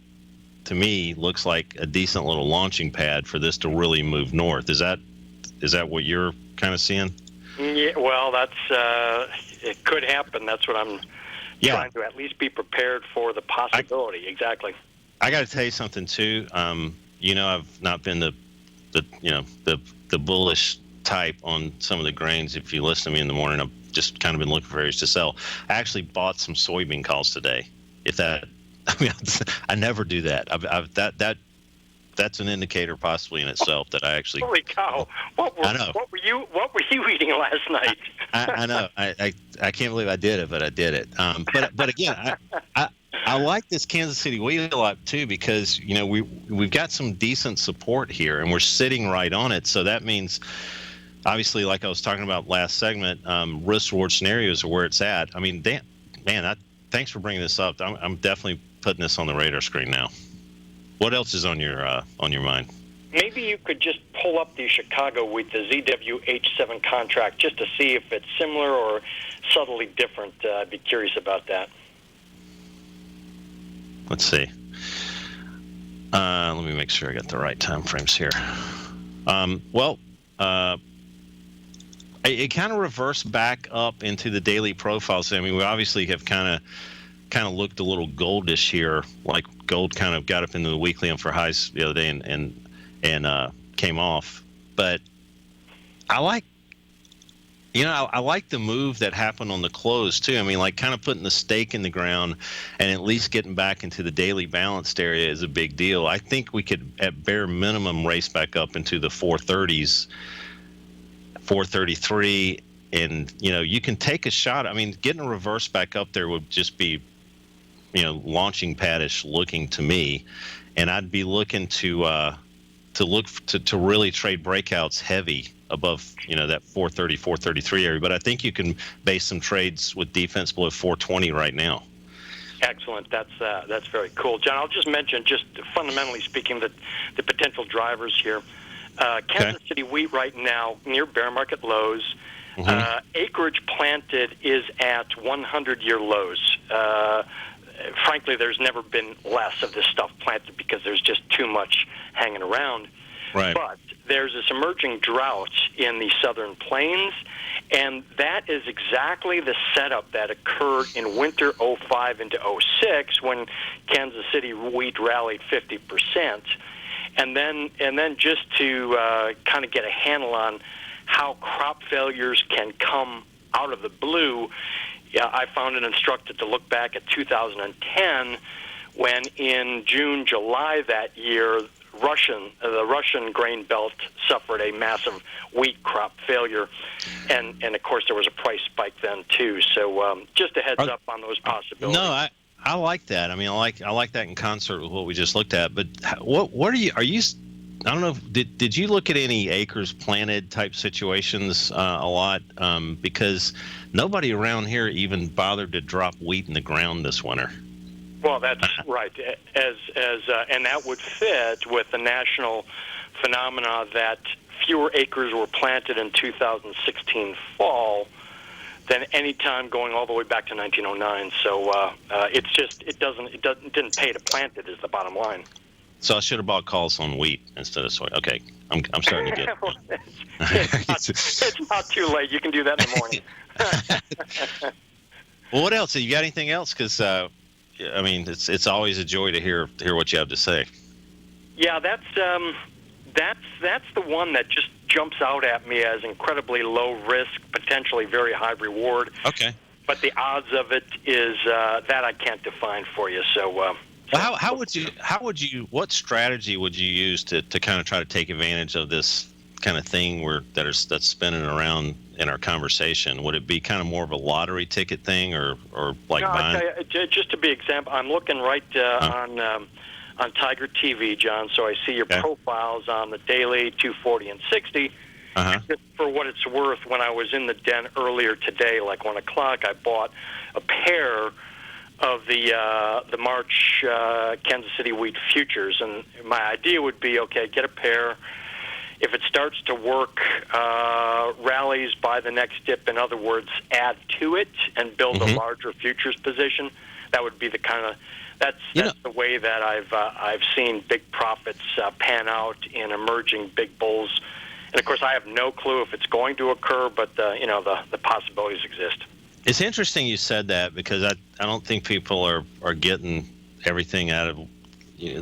to me, looks like a decent little launching pad for this to really move north. Is that what you're kind of seeing? Yeah, well, that's it could happen. That's what I'm trying to at least be prepared for the possibility. Exactly. I got to tell you something too. I've not been the bullish type on some of the grains. If you listen to me in the morning, I've just kind of been looking for areas to sell. I actually bought some soybean calls today. I never do that. That's an indicator possibly in itself that I actually. Holy cow! What were you eating last night? I know. I can't believe I did it, but I did it. But again, I like this Kansas City wheat a lot too, because we've got some decent support here, and we're sitting right on it. So that means, obviously, like I was talking about last segment, risk reward scenarios are where it's at. I mean, thanks for bringing this up. I'm definitely putting this on the radar screen now. What else is on your mind? Maybe you could just pull up the Chicago wheat, the ZWH7 contract, just to see if it's similar or subtly different. I'd be curious about that. Let's see. Let me make sure I got the right time frames here. It kind of reversed back up into the daily profiles. I mean, we obviously have kind of looked a little goldish here, like gold kind of got up into the weekly and for highs the other day and came off. But I like the move that happened on the close too. I mean, like kind of putting the stake in the ground and at least getting back into the daily balanced area is a big deal. I think we could at bare minimum race back up into the 430s, 433, and you can take a shot. I mean, getting a reverse back up there would just be launching paddish looking to me, and I'd be looking to really trade breakouts heavy above that 430, 433 area. But I think you can base some trades with defense below 420 right now. Excellent. That's very cool, John. I'll just mention, just fundamentally speaking, that the potential drivers here. Kansas City wheat right now near bear market lows. Acreage planted is at 100-year lows. Frankly, there's never been less of this stuff planted because there's just too much hanging around. Right. But there's this emerging drought in the southern plains, and that is exactly the setup that occurred in winter 05 into 06 when Kansas City wheat rallied 50%. And then just to kind of get a handle on how crop failures can come out of the blue, I found it instructive to look back at 2010 when in June, July that year, the Russian grain belt suffered a massive wheat crop failure, and of course there was a price spike then too. So just a heads up on those possibilities. No, I like that. I mean, I like that in concert with what we just looked at. But what are you? I don't know. Did you look at any acres planted type situations a lot? Because nobody around here even bothered to drop wheat in the ground this winter. Well, that's right. And that would fit with the national phenomena that fewer acres were planted in 2016 fall than any time going all the way back to 1909. So it didn't pay to plant it is the bottom line. So I should have bought calls on wheat instead of soy. Okay, I'm starting to get. It's not too late. You can do that in the morning. Well, what else? You got anything else? Because I mean, it's always a joy to hear what you have to say. Yeah, that's the one that just jumps out at me as incredibly low risk, potentially very high reward. Okay. But the odds of it is that I can't define for you. So. Well, how would you? What strategy would you use to kind of try to take advantage of this kind of thing that's spinning around in our conversation? Would it be kind of more of a lottery ticket thing, or like buying? I'll tell you, just to be example, I'm looking right on Tiger TV, John. So I see your profiles on the daily, 240 and 60. Just for what it's worth, when I was in the den earlier today, like 1 o'clock, I bought a pair of the March Kansas City wheat futures, and my idea would be, okay, get a pair. If it starts to work, rallies by the next dip, in other words, add to it and build a larger futures position. That would be the kind of that's the way that I've seen big profits pan out in emerging big bulls. And of course, I have no clue if it's going to occur, but the possibilities exist. It's interesting you said that, because I don't think people are getting everything out of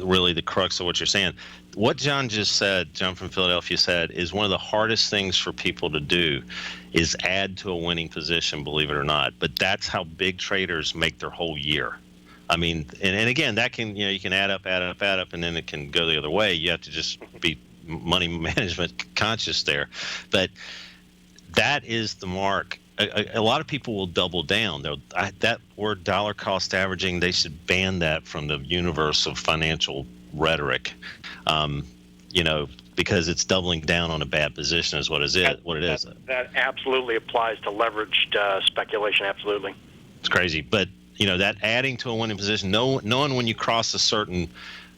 really the crux of what you're saying. What John just said, John from Philadelphia said, is one of the hardest things for people to do is add to a winning position, believe it or not. But that's how big traders make their whole year. I mean, and again, that can, you can add up, and then it can go the other way. You have to just be money management conscious there. But that is the mark. A lot of people will double down. That word dollar cost averaging, they should ban that from the universe of financial rhetoric, because it's doubling down on a bad position is what it is. That absolutely applies to leveraged speculation, absolutely. It's crazy. But, that adding to a winning position, knowing when you cross a certain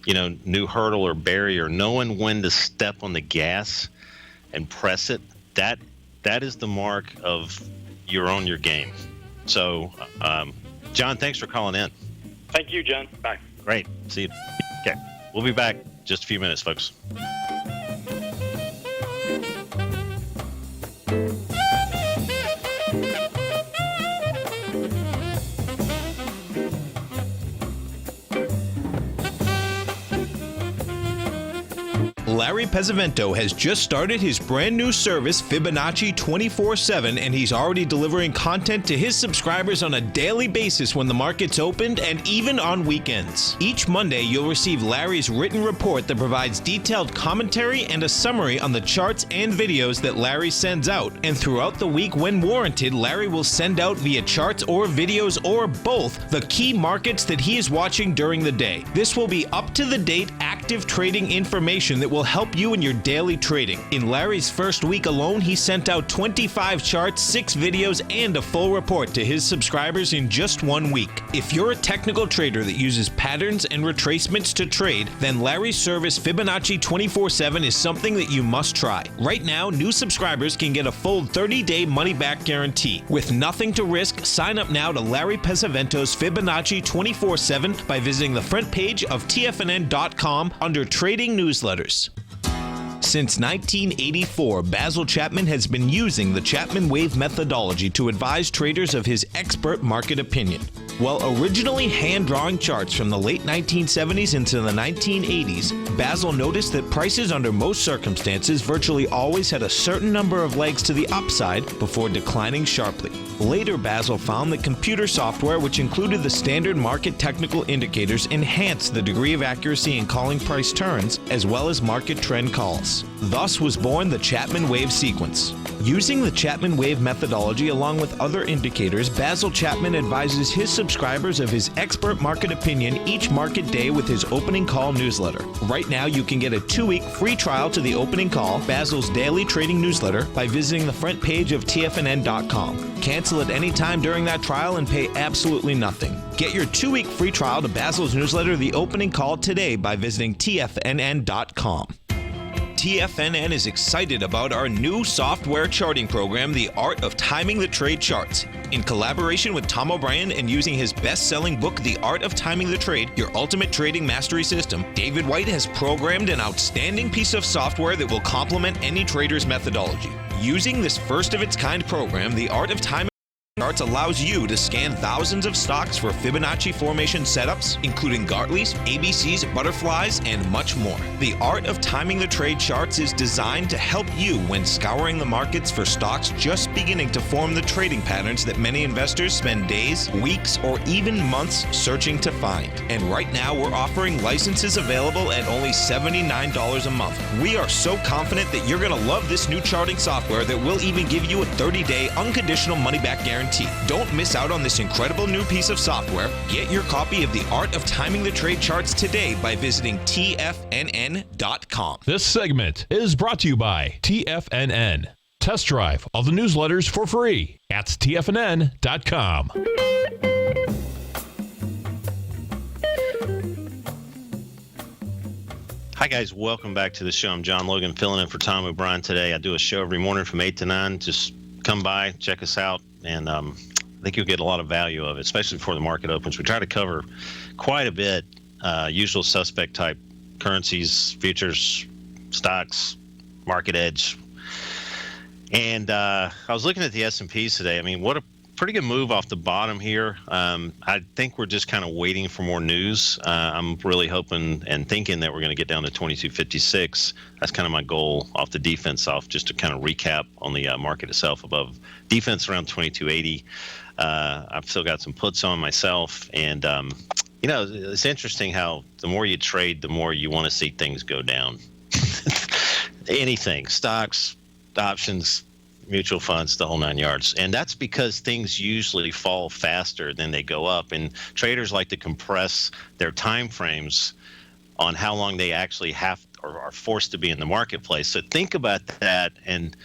new hurdle or barrier, knowing when to step on the gas and press it, that is the mark of you're on your game. So, John, thanks for calling in. Thank you, John. Bye. Great. See you. Okay. We'll be back just a few minutes, folks. Larry Pesavento has just started his brand new service, Fibonacci 24/7, and he's already delivering content to his subscribers on a daily basis when the market's opened and even on weekends. Each Monday, you'll receive Larry's written report that provides detailed commentary and a summary on the charts and videos that Larry sends out. And throughout the week, when warranted, Larry will send out via charts or videos or both the key markets that he is watching during the day. This will be up-to-the-date, active trading information that will help you in your daily trading. In Larry's first week alone, he sent out 25 charts, 6 videos, and a full report to his subscribers in just 1 week. If you're a technical trader that uses patterns and retracements to trade, then Larry's service Fibonacci 24/7 is something that you must try. Right now, new subscribers can get a full 30-day money-back guarantee. With nothing to risk, sign up now to Larry Pesavento's Fibonacci 24/7 by visiting the front page of TFNN.com under Trading Newsletters. Since 1984, Basil Chapman has been using the Chapman Wave methodology to advise traders of his expert market opinion. While originally hand-drawing charts from the late 1970s into the 1980s, Basil noticed that prices under most circumstances virtually always had a certain number of legs to the upside before declining sharply. Later, Basil found that computer software, which included the standard market technical indicators, enhanced the degree of accuracy in calling price turns, as well as market trend calls. Thus was born the Chapman Wave sequence. Using the Chapman Wave methodology along with other indicators, Basil Chapman advises his subscribers of his expert market opinion each market day with his opening call newsletter. Right now, you can get a 2-week free trial to the opening call, Basil's daily trading newsletter, by visiting the front page of TFNN.com. Cancel at any time during that trial and pay absolutely nothing. Get your 2-week free trial to Basil's newsletter, The Opening Call, today by visiting TFNN.com. TFNN is excited about our new software charting program, The Art of Timing the Trade Charts. In collaboration with Tom O'Brien and using his best-selling book, The Art of Timing the Trade, Your Ultimate Trading Mastery System, David White has programmed an outstanding piece of software that will complement any trader's methodology. Using this first-of-its-kind program, The Art of Timing Charts allows you to scan thousands of stocks for Fibonacci formation setups, including Gartley's, ABC's, butterflies, and much more. The Art of Timing the Trade Charts is designed to help you when scouring the markets for stocks just beginning to form the trading patterns that many investors spend days, weeks, or even months searching to find. And right now, we're offering licenses available at only $79 a month. We are so confident that you're going to love this new charting software that will even give you a 30-day unconditional money-back guarantee. Don't miss out on this incredible new piece of software. Get your copy of The Art of Timing the Trade Charts today by visiting TFNN.com. This segment is brought to you by TFNN. Test drive all the newsletters for free at TFNN.com. Hi, guys. Welcome back to the show. I'm John Logan, filling in for Tom O'Brien today. I do a show every morning from 8 to 9. Just come by, check us out, and I think you'll get a lot of value of it, especially before the market opens. We try to cover quite a bit, usual suspect type currencies, futures, stocks, market edge. And I was looking at the S&Ps today. I mean, what a pretty good move off the bottom here. I think we're just kind of waiting for more news. I'm really hoping and thinking that we're going to get down to 2256. That's kind of my goal off the defense off, just to kind of recap on the market itself above defense around 2280. I've still got some puts on myself. And, it's interesting how the more you trade, the more you want to see things go down. Anything, stocks, options, mutual funds, the whole 9 yards. And that's because things usually fall faster than they go up. And traders like to compress their time frames on how long they actually or are forced to be in the marketplace. So think about that, and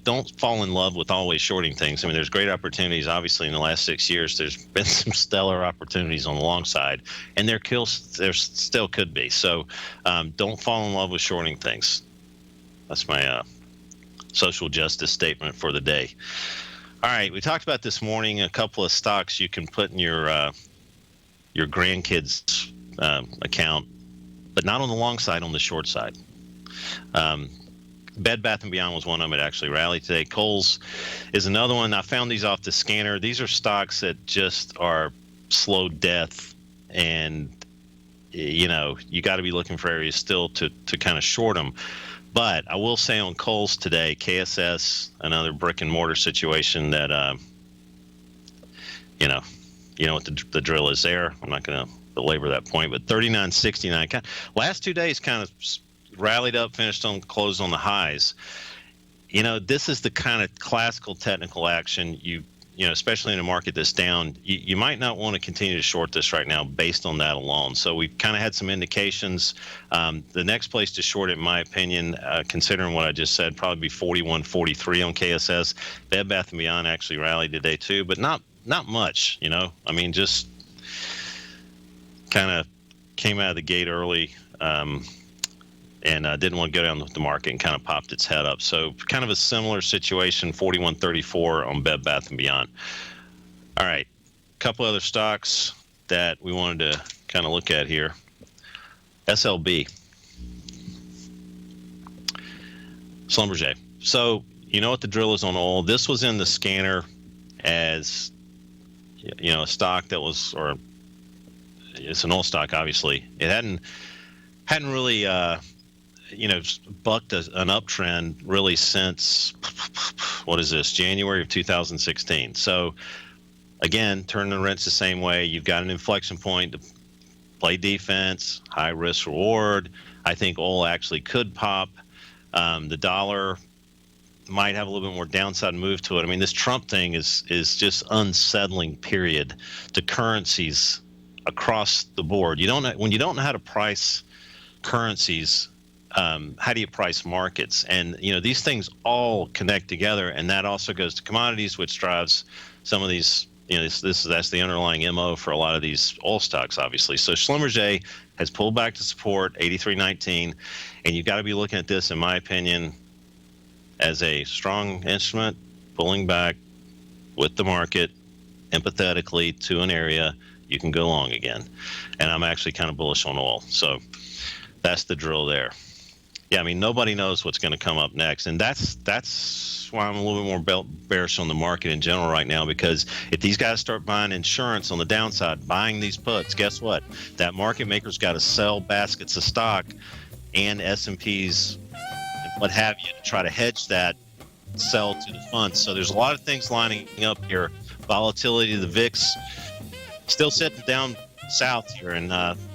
don't fall in love with always shorting things. I mean, there's great opportunities. Obviously, in the last 6 years, there's been some stellar opportunities on the long side, and there still could be. So don't fall in love with shorting things. That's my social justice statement for the day. All right, we talked about this morning a couple of stocks you can put in your grandkids' account, but not on the long side, on the short side. Bed Bath & Beyond was one of them. It actually rallied today. Kohl's is another one. I found these off the scanner. These are stocks that just are slow death, and you got to be looking for areas still to kind of short them. But I will say on Kohl's today, KSS, another brick and mortar situation that you know what the drill is there. I'm not going to belabor that point, but 39.69. Last 2 days kind of rallied up, closed on the highs. This is the kind of classical technical action especially in a market that's down. You might not want to continue to short this right now based on that alone. So we've kind of had some indications. The next place to short it, in my opinion, considering what I just said, probably be 41.43 on KSS. Bed Bath & Beyond actually rallied today too, but not much. I mean, just kind of came out of the gate early, and didn't want to go down the market, and kind of popped its head up. So kind of a similar situation, 41.34 on Bed Bath & Beyond. All right, a couple other stocks that we wanted to kind of look at here. SLB, Schlumberger. So you know what the drill is on oil. This was in the scanner as a stock that was, or it's an oil stock, obviously. It hadn't really bucked an uptrend really since, what is this, January of 2016. So again, turn the rents the same way. You've got an inflection point to play defense, high risk reward. I think oil actually could pop. The dollar might have a little bit more downside move to it. I mean, this Trump thing is just unsettling, period, to currencies across the board. When you don't know how to price currencies, how do you price markets? And these things all connect together, and that also goes to commodities, which drives some of these. That's the underlying MO for a lot of these oil stocks, obviously. So Schlumberger has pulled back to support 83.19, and you've got to be looking at this, in my opinion, as a strong instrument, pulling back with the market empathetically to an area you can go long again. And I'm actually kind of bullish on oil. So that's the drill there. Yeah, I mean, nobody knows what's going to come up next. And that's why I'm a little bit more bearish on the market in general right now, because if these guys start buying insurance on the downside, buying these puts, guess what? That market maker's got to sell baskets of stock and S&Ps and what have you to try to hedge that sell to the funds. So there's a lot of things lining up here. Volatility of the VIX still sitting down south here, and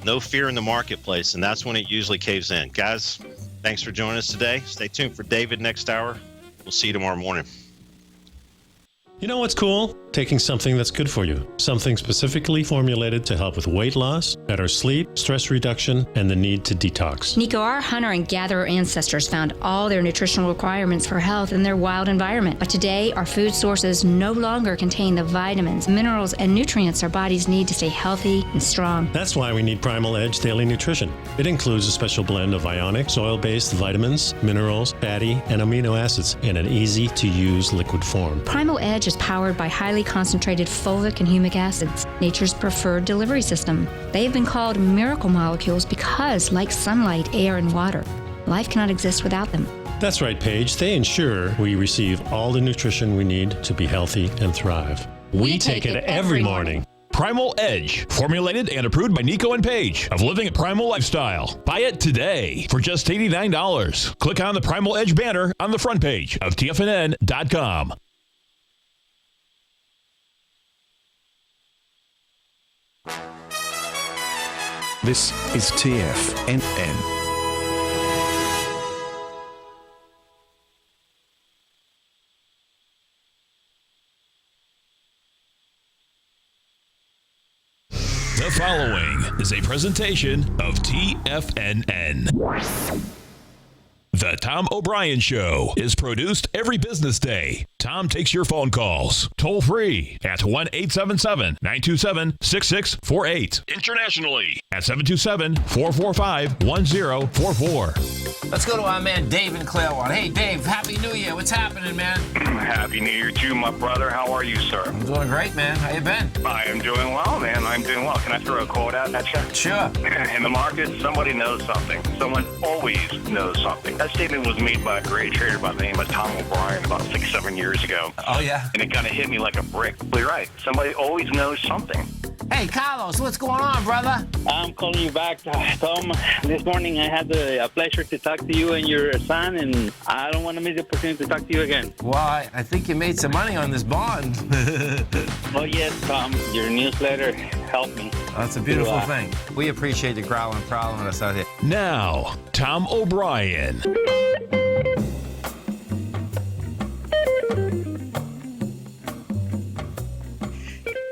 no fear in the marketplace, and that's when it usually caves in. Guys, thanks for joining us today. Stay tuned for David next hour. We'll see you tomorrow morning. You know what's cool? Taking something that's good for you. Something specifically formulated to help with weight loss, better sleep, stress reduction, and the need to detox. Nico, our hunter and gatherer ancestors found all their nutritional requirements for health in their wild environment. But today, our food sources no longer contain the vitamins, minerals, and nutrients our bodies need to stay healthy and strong. That's why we need Primal Edge Daily Nutrition. It includes a special blend of ionic, soil-based vitamins, minerals, fatty, and amino acids in an easy-to-use liquid form. Primal Edge is powered by highly concentrated fulvic and humic acids, nature's preferred delivery system. They have been called miracle molecules because, like sunlight, air, and water, life cannot exist without them. That's right, Paige. They ensure we receive all the nutrition we need to be healthy and thrive. We take it every morning. Primal Edge, formulated and approved by Nico and Paige of Living a Primal Lifestyle. Buy it today for just $89. Click on the Primal Edge banner on the front page of TFNN.com. This is TFNN. The following is a presentation of TFNN. The Tom O'Brien Show is produced every business day. Tom takes your phone calls toll free at 1-877-927-6648. Internationally at 727-445-1044. Let's go to our man Dave in Clearwater. Hey, Dave, Happy New Year. What's happening, man? Happy New Year to you, my brother. How are you, sir? I'm doing great, man. How you been? I am doing well, man. I'm doing well. Can I throw a quote out at you? Sure. In the market, somebody knows something. Someone always knows something. That statement was made by a great trader by the name of Tom O'Brien about 6-7 years ago. Oh, yeah? And it kind of hit me like a brick. You're right. Somebody always knows something. Hey, Carlos, what's going on, brother? I'm calling you back, Tom. This morning I had the pleasure to talk to you and your son, and I don't want to miss the opportunity to talk to you again. Well, I think you made some money on this bond. Oh, yes, Tom. Your newsletter helped me. That's a beautiful thing. We appreciate you growling and prowling with us out here. Now, Tom O'Brien.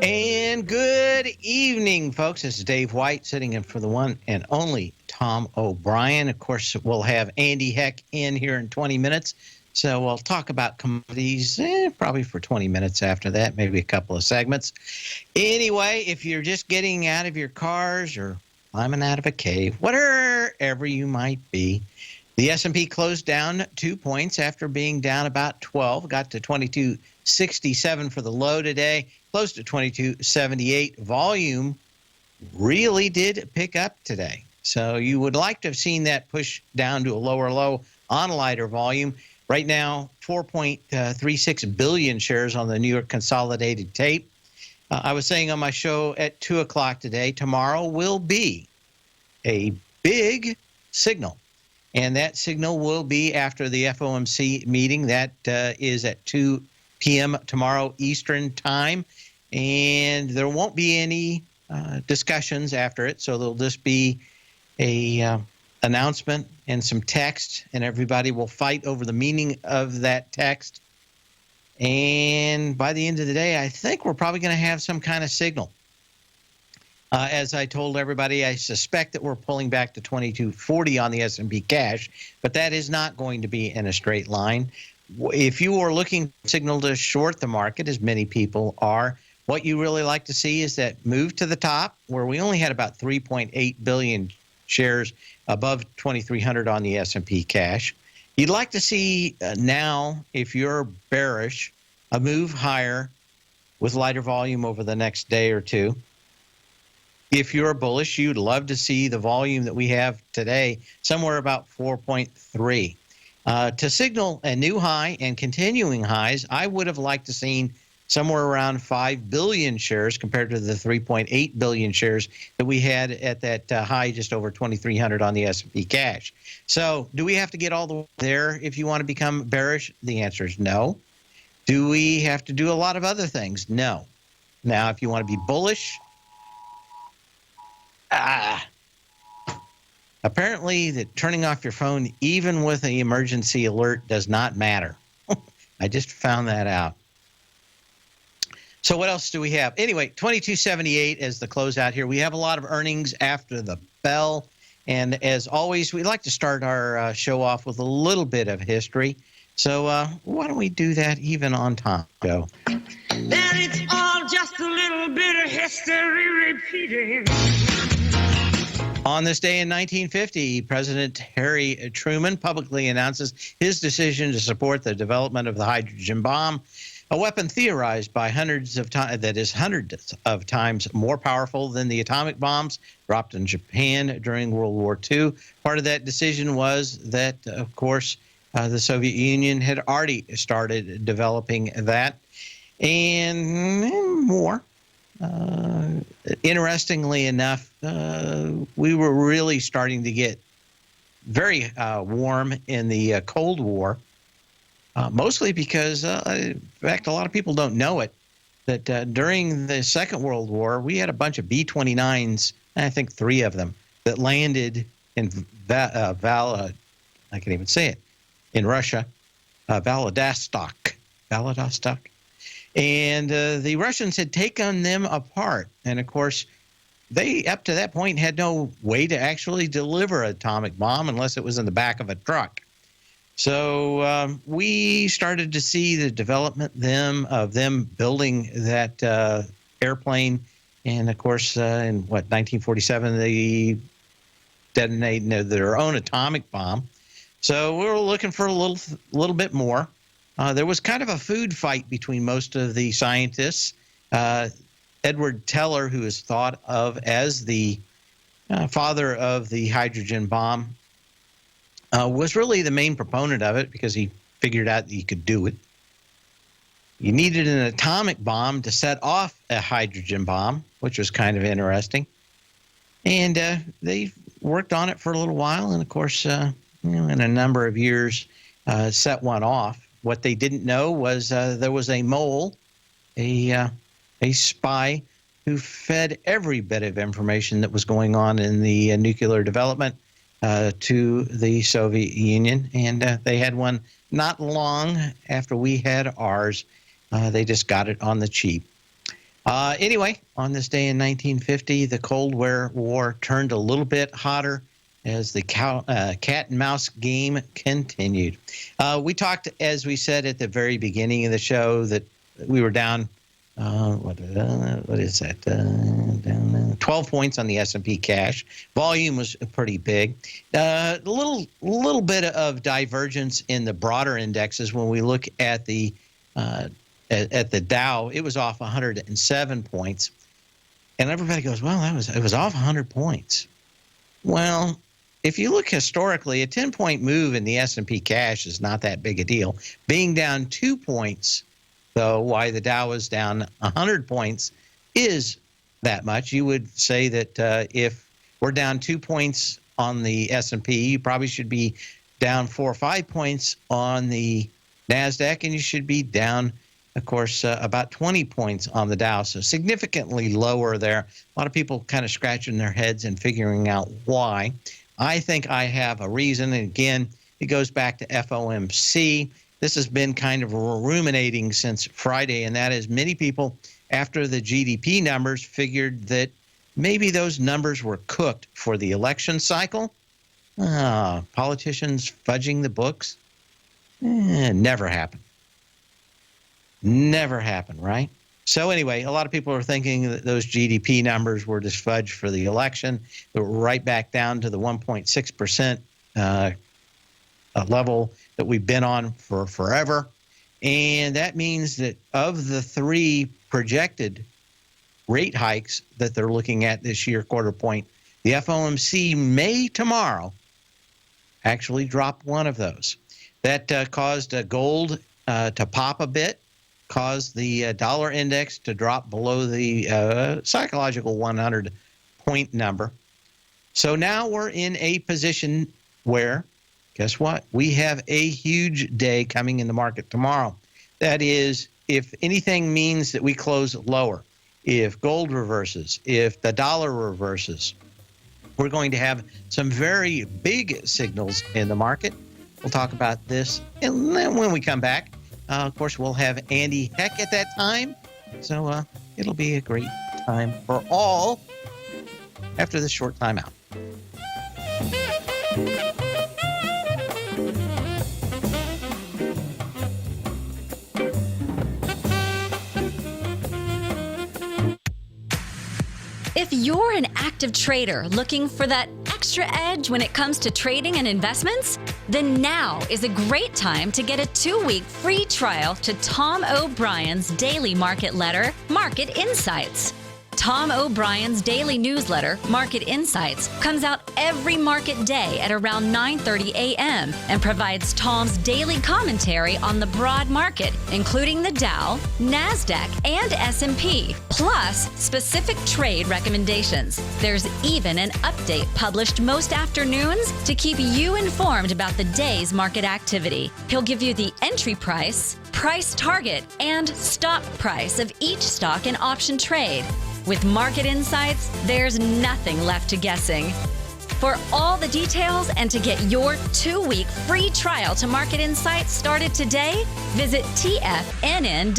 And good evening, folks. This is Dave White sitting in for the one and only Tom O'Brien. Of course, we'll have Andy Heck in here in 20 minutes. So we'll talk about commodities probably for 20 minutes after that, maybe a couple of segments. Anyway, if you're just getting out of your cars or climbing out of a cave, whatever you might be, the S&P closed down 2 points after being down about 12, got to 2267 for the low today, closed at 2278. Volume really did pick up today. So you would like to have seen that push down to a lower low on lighter volume. Right now, 4.36 billion shares on the New York Consolidated Tape. I was saying on my show at 2 o'clock today, tomorrow will be a big signal. And that signal will be after the FOMC meeting. That is at 2 p.m. tomorrow Eastern time. And there won't be any discussions after it. So there'll just be a announcement and some text, and everybody will fight over the meaning of that text. And by the end of the day, I think we're probably going to have some kind of signal. As I told everybody, I suspect that we're pulling back to 2240 on the S&P cash, but that is not going to be in a straight line. If you are looking for a signal to short the market, as many people are, what you really like to see is that move to the top, where we only had about 3.8 billion shares above 2,300 on the S&P cash. You'd like to see now, if you're bearish, a move higher with lighter volume over the next day or two. If you're bullish, you'd love to see the volume that we have today, somewhere about 4.3. To signal a new high and continuing highs, I would have liked to seen somewhere around 5 billion shares compared to the 3.8 billion shares that we had at that high just over 2,300 on the S&P cash. So do we have to get all the way there if you want to become bearish? The answer is no. Do we have to do a lot of other things? No. Now, if you want to be bullish, apparently that turning off your phone, even with an emergency alert, does not matter. I just found that out. So what else do we have? Anyway, 2278 as the closeout here. We have a lot of earnings after the bell. And as always, we like to start our show off with a little bit of history. So why don't we do that even on time, Joe? That it's all just a little bit of history repeating. On this day in 1950, President Harry Truman publicly announces his decision to support the development of the hydrogen bomb, a weapon theorized by hundreds of times more powerful than the atomic bombs dropped in Japan during World War II. Part of that decision was that, of course, the Soviet Union had already started developing that and more. Interestingly enough, we were really starting to get very warm in the Cold War. Mostly because, in fact, a lot of people don't know it, that during the Second World War, we had a bunch of B-29s, I think 3 of them, that landed in I can't even say it, in Russia, Vladivostok. And the Russians had taken them apart. And, of course, they, up to that point, had no way to actually deliver an atomic bomb unless it was in the back of a truck. So we started to see the development of them building that airplane. And, of course, in 1947, they detonated their own atomic bomb. So we were looking for a little bit more. There was kind of a food fight between most of the scientists. Edward Teller, who is thought of as the father of the hydrogen bomb, was really the main proponent of it because he figured out that you could do it. You needed an atomic bomb to set off a hydrogen bomb, which was kind of interesting. And they worked on it for a little while, and of course, in a number of years, set one off. What they didn't know was there was a mole, a spy, who fed every bit of information that was going on in the nuclear development to the Soviet Union, and they had one not long after we had ours. They just got it on the cheap. Anyway, on this day in 1950, the Cold War turned a little bit hotter as the cat and mouse game continued. We talked, as we said at the very beginning of the show, that we were down, what is that? Down 12 points on the S&P cash. Volume was pretty big. A little bit of divergence in the broader indexes when we look at the Dow. It was off 107 points, and everybody goes, "Well, it was off 100 points." Well, if you look historically, a 10-point move in the S&P cash is not that big a deal. Being down 2 points, though, why the Dow is down 100 points is that much. You would say that if we're down 2 points on the S&P, you probably should be down 4 or 5 points on the NASDAQ, and you should be down, of course, about 20 points on the Dow, so significantly lower there. A lot of people kind of scratching their heads and figuring out why. I think I have a reason, and again, it goes back to FOMC. This has been kind of ruminating since Friday, and that is many people, after the GDP numbers, figured that maybe those numbers were cooked for the election cycle. Politicians fudging the books. Never happened. Never happened, right? So anyway, a lot of people are thinking that those GDP numbers were just fudged for the election. They were right back down to the 1.6% level that we've been on for forever. And that means that of the 3 projected rate hikes that they're looking at this year, quarter point, the FOMC may tomorrow actually drop one of those. That caused gold to pop a bit, caused the dollar index to drop below the psychological 100-point number. So now we're in a position where, guess what? We have a huge day coming in the market tomorrow. That is, if anything means that we close lower, if gold reverses, if the dollar reverses, we're going to have some very big signals in the market. We'll talk about this, and then when we come back, of course, we'll have Andy Heck at that time. So it'll be a great time for all after this short time out. If you're an active trader looking for that extra edge when it comes to trading and investments, then now is a great time to get a 2-week free trial to Tom O'Brien's daily market letter, Market Insights. Tom O'Brien's daily newsletter, Market Insights, comes out every market day at around 9:30 a.m. and provides Tom's daily commentary on the broad market, including the Dow, NASDAQ, and S&P, plus specific trade recommendations. There's even an update published most afternoons to keep you informed about the day's market activity. He'll give you the entry price, price target, and stop price of each stock and option trade. With Market Insights, there's nothing left to guessing. For all the details and to get your 2-week free trial to Market Insights started today, visit TFNN.com.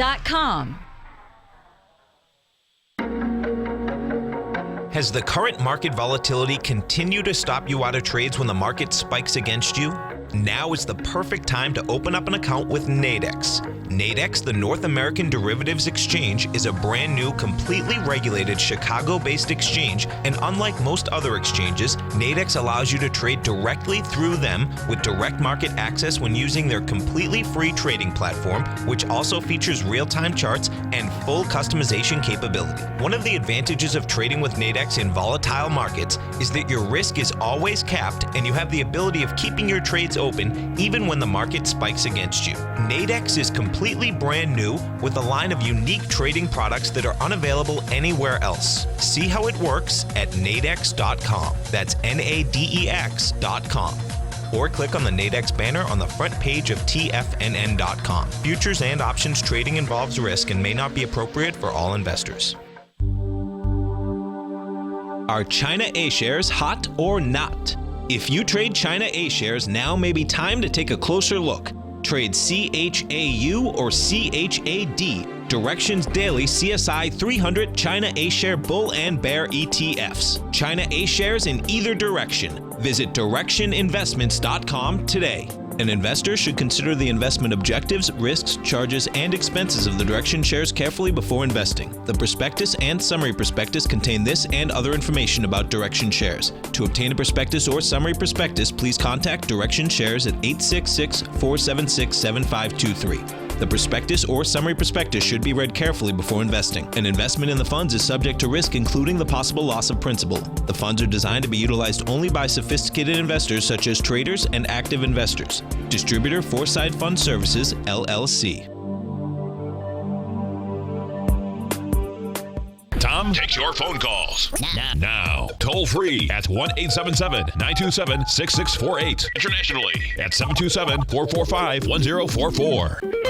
Has the current market volatility continued to stop you out of trades when the market spikes against you? Now is the perfect time to open up an account with Nadex. Nadex, the North American Derivatives Exchange, is a brand new, completely regulated Chicago-based exchange, and unlike most other exchanges, Nadex allows you to trade directly through them with direct market access when using their completely free trading platform, which also features real-time charts and full customization capability. One of the advantages of trading with Nadex in volatile markets is that your risk is always capped and you have the ability of keeping your trades open even when the market spikes against you. Nadex is completely brand new with a line of unique trading products that are unavailable anywhere else. See how it works at nadex.com. That's NADEX.com. Or click on the Nadex banner on the front page of TFNN.com. Futures and options trading involves risk and may not be appropriate for all investors. Are China A shares hot or not? If you trade China A shares, now may be time to take a closer look. Trade CHAU or CHAD, Directions Daily CSI 300 China A share bull and bear ETFs. China A shares in either direction. Visit directioninvestments.com today. An investor should consider the investment objectives, risks, charges, and expenses of the Direction shares carefully before investing. The prospectus and summary prospectus contain this and other information about Direction shares. To obtain a prospectus or summary prospectus, please contact Direction shares at 866-476-7523. The prospectus or summary prospectus should be read carefully before investing. An investment in the funds is subject to risk, including the possible loss of principal. The funds are designed to be utilized only by sophisticated investors such as traders and active investors. Distributor Foreside Fund Services, LLC. Tom takes your phone calls now. Toll free at 1-877-927-6648. Internationally at 727-445-1044.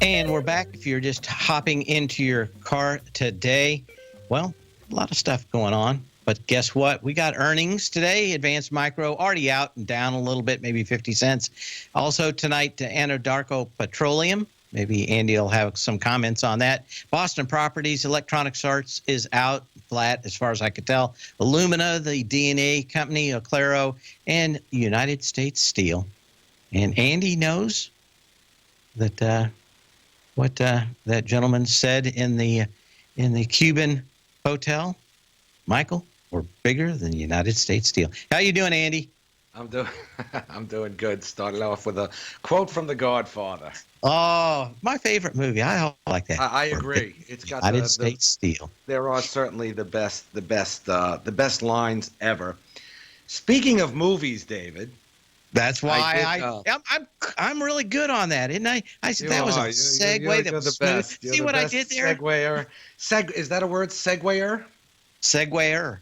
And we're back. If you're just hopping into your car today, well, a lot of stuff going on. But guess what? We got earnings today. Advanced Micro already out and down a little bit, maybe 50 cents. Also tonight, Anadarko Petroleum. Maybe Andy will have some comments on that. Boston Properties, Electronics Arts is out flat as far as I could tell. Illumina, the DNA company, Oclaro, and United States Steel. And Andy knows that what that gentleman said in the Cuban hotel. Michael, we're bigger than United States Steel. How you doing, Andy? I'm doing good. Started off with a quote from The Godfather. Oh, my favorite movie. I like that. I agree. It's got United States Steel. There are certainly the best lines ever. Speaking of movies, David. That's why I'm really good on that, isn't I? I said that was a segue. That was the best. See what I did there? Segwayer. Is that a word? Segwayer. Segwayer.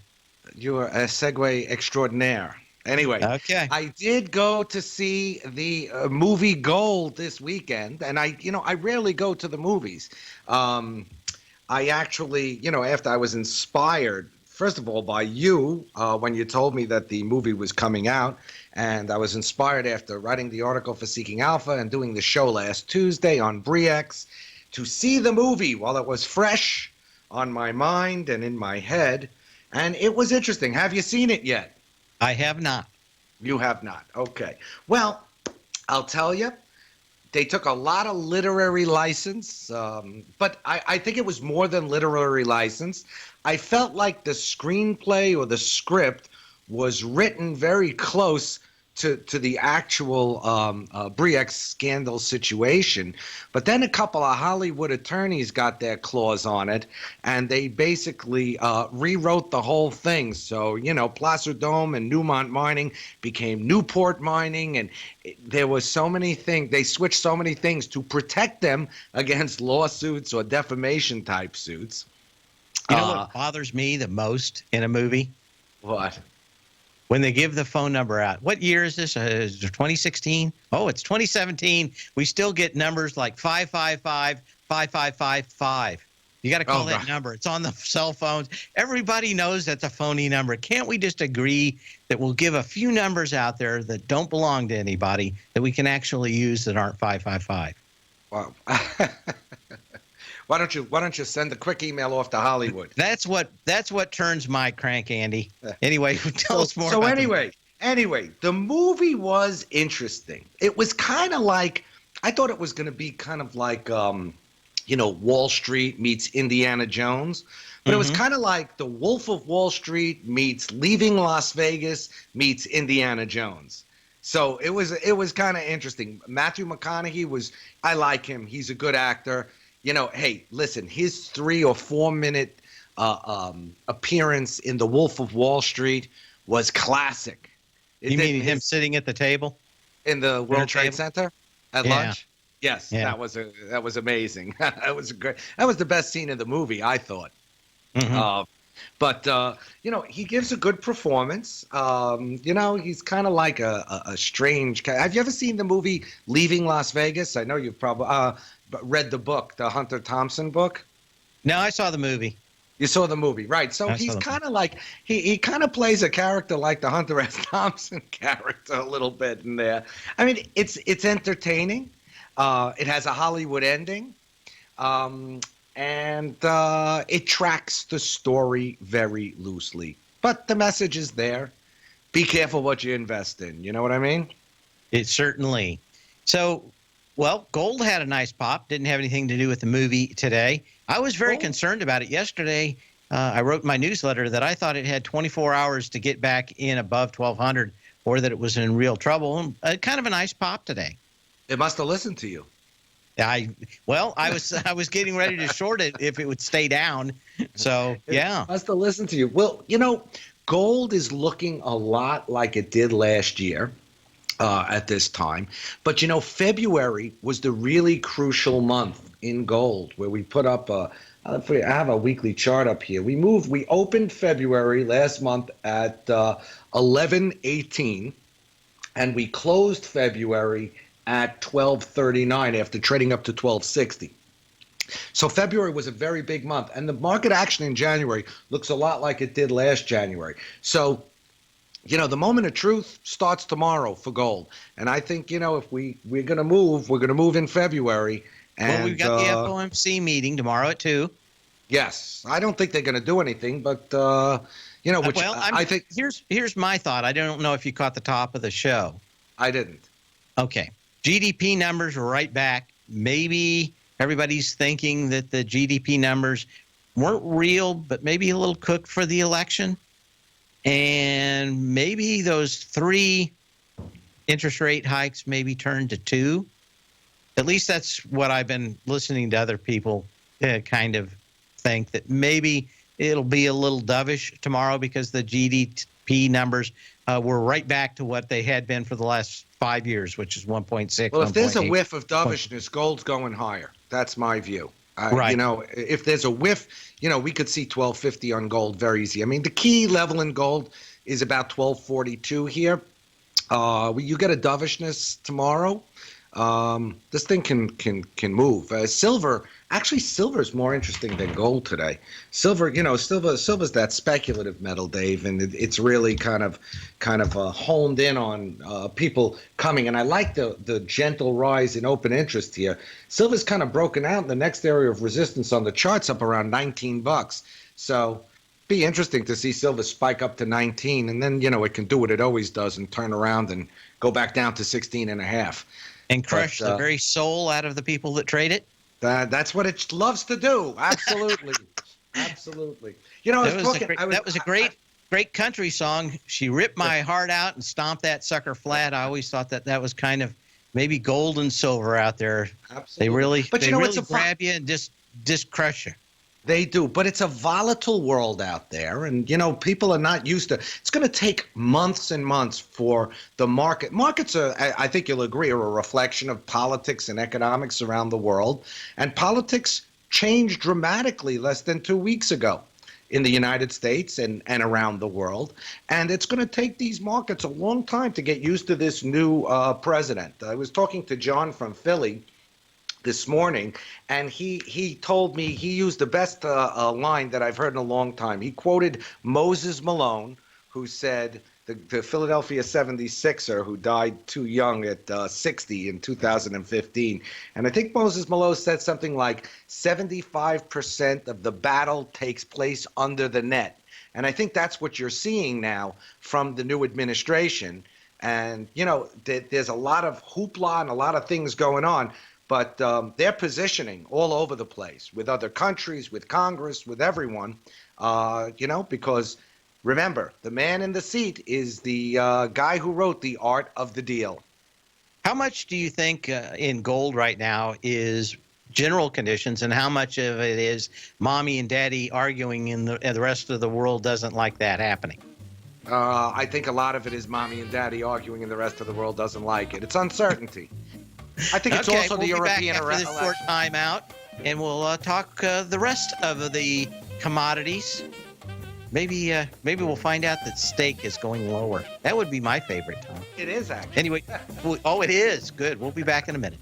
You are a segue extraordinaire. Anyway, okay. I did go to see the movie Gold this weekend, and I rarely go to the movies. I actually, after I was inspired, first of all, by you when you told me that the movie was coming out, and I was inspired after writing the article for Seeking Alpha and doing the show last Tuesday on BRIEX to see the movie while it was fresh on my mind and in my head, and it was interesting. Have you seen it yet? I have not. You have not. Okay. Well, I'll tell you, they took a lot of literary license, but I think it was more than literary license. I felt like the screenplay or the script was written very close to the actual BRIEX scandal situation. But then a couple of Hollywood attorneys got their claws on it, and they basically rewrote the whole thing. So, Placer Dome and Newmont Mining became Newport Mining, and there was so many things. They switched so many things to protect them against lawsuits or defamation type suits. You know what bothers me the most in a movie? What? When they give the phone number out. What year is this? Is it 2016? Oh, it's 2017. We still get numbers like 555-5555. You got to call that number. It's on the cell phones. Everybody knows that's a phony number. Can't we just agree that we'll give a few numbers out there that don't belong to anybody that we can actually use that aren't 555? Wow. Why don't you send a quick email off to Hollywood? That's what turns my crank, Andy. Anyway, tell us more. So anyway, Anyway, the movie was interesting. It was kind of like, I thought it was going to be kind of like, Wall Street meets Indiana Jones. But it was kind of like The Wolf of Wall Street meets Leaving Las Vegas meets Indiana Jones. So it was kind of interesting. Matthew McConaughey I like him. He's a good actor. Hey, listen, his 3 or 4 minute appearance in The Wolf of Wall Street was classic. You mean him sitting at the table in the World Trade Center at lunch? Yes, yeah. that was amazing. That was the best scene in the movie, I thought. Mm-hmm. But he gives a good performance. He's kind of like a strange. Have you ever seen the movie Leaving Las Vegas? I know you've probably read the book, the Hunter Thompson book. No, I saw the movie. You saw the movie, right? So he's kind of like he kind of plays a character like the Hunter S. Thompson character a little bit in there. I mean, it's entertaining. It has a Hollywood ending. And it tracks the story very loosely. But the message is there. Be careful what you invest in. You know what I mean? It certainly. So, well, gold had a nice pop. Didn't have anything to do with the movie today. I was very concerned about it yesterday. I wrote in my newsletter that I thought it had 24 hours to get back in above 1,200 or that it was in real trouble. Kind of a nice pop today. It must have listened to you. I was getting ready to short it if it would stay down. So, yeah. It must have listened to you. Well, gold is looking a lot like it did last year at this time. But, February was the really crucial month in gold where we put up I have a weekly chart up here. We opened February last month at 1118 and we closed February at 1239 after trading up to 1260. So February was a very big month, and the market action in January looks a lot like it did last January. So, the moment of truth starts tomorrow for gold, and I think if we're going to move in February. And, well, we've got the FOMC meeting tomorrow at 2. Yes, I don't think they're going to do anything, but I think here's my thought. I don't know if you caught the top of the show. I didn't. Okay. GDP numbers were right back. Maybe everybody's thinking that the GDP numbers weren't real, but maybe a little cooked for the election. And maybe those 3 interest rate hikes maybe turned to 2. At least that's what I've been listening to other people kind of think, that maybe it'll be a little dovish tomorrow because the GDP numbers were right back to what they had been for the last 5 years, which is 1.6. Well, if there's a whiff of dovishness, gold's going higher. That's my view. Right. If there's a whiff, we could see 1250 on gold very easy. I mean, the key level in gold is about 1242 here. You get a dovishness tomorrow. This thing can move. Silver is more interesting than gold today. Silver's that speculative metal, Dave, and it's really kind of honed in on people coming. And I like the gentle rise in open interest here. Silver's kind of broken out in the next area of resistance on the charts, up around $19. So be interesting to see silver spike up to 19, and then it can do what it always does and turn around and go back down to 16.5. And crush the very soul out of the people that trade it? That's what it loves to do. Absolutely. Absolutely. That was a great country song. She ripped my heart out and stomped that sucker flat. I always thought that was kind of maybe gold and silver out there. Absolutely. They really grab you and just crush you. They do, but it's a volatile world out there, and people are not used to. It's going to take months and months for the market. Markets are, I think you'll agree, are a reflection of politics and economics around the world, and politics changed dramatically less than 2 weeks ago in the United States and around the world, and it's going to take these markets a long time to get used to this new president. I was talking to John from Philly this morning, and he told me he used the best line that I've heard in a long time. He quoted Moses Malone, who said, the Philadelphia 76er who died too young at 60 in 2015. And I think Moses Malone said something like 75% of the battle takes place under the net. And I think that's what you're seeing now from the new administration. And, there's a lot of hoopla and a lot of things going on, but they're positioning all over the place with other countries, with Congress, with everyone, because remember, the man in the seat is the guy who wrote The Art of the Deal. How much do you think in gold right now is general conditions, and how much of it is mommy and daddy arguing and the rest of the world doesn't like that happening? I think a lot of it is mommy and daddy arguing and the rest of the world doesn't like it. It's uncertainty. I think it's also the European election. We'll be back after this short timeout, and we'll talk the rest of the commodities. Maybe we'll find out that steak is going lower. That would be my favorite, Tom. It is, actually. Anyway, it is. Good. We'll be back in a minute.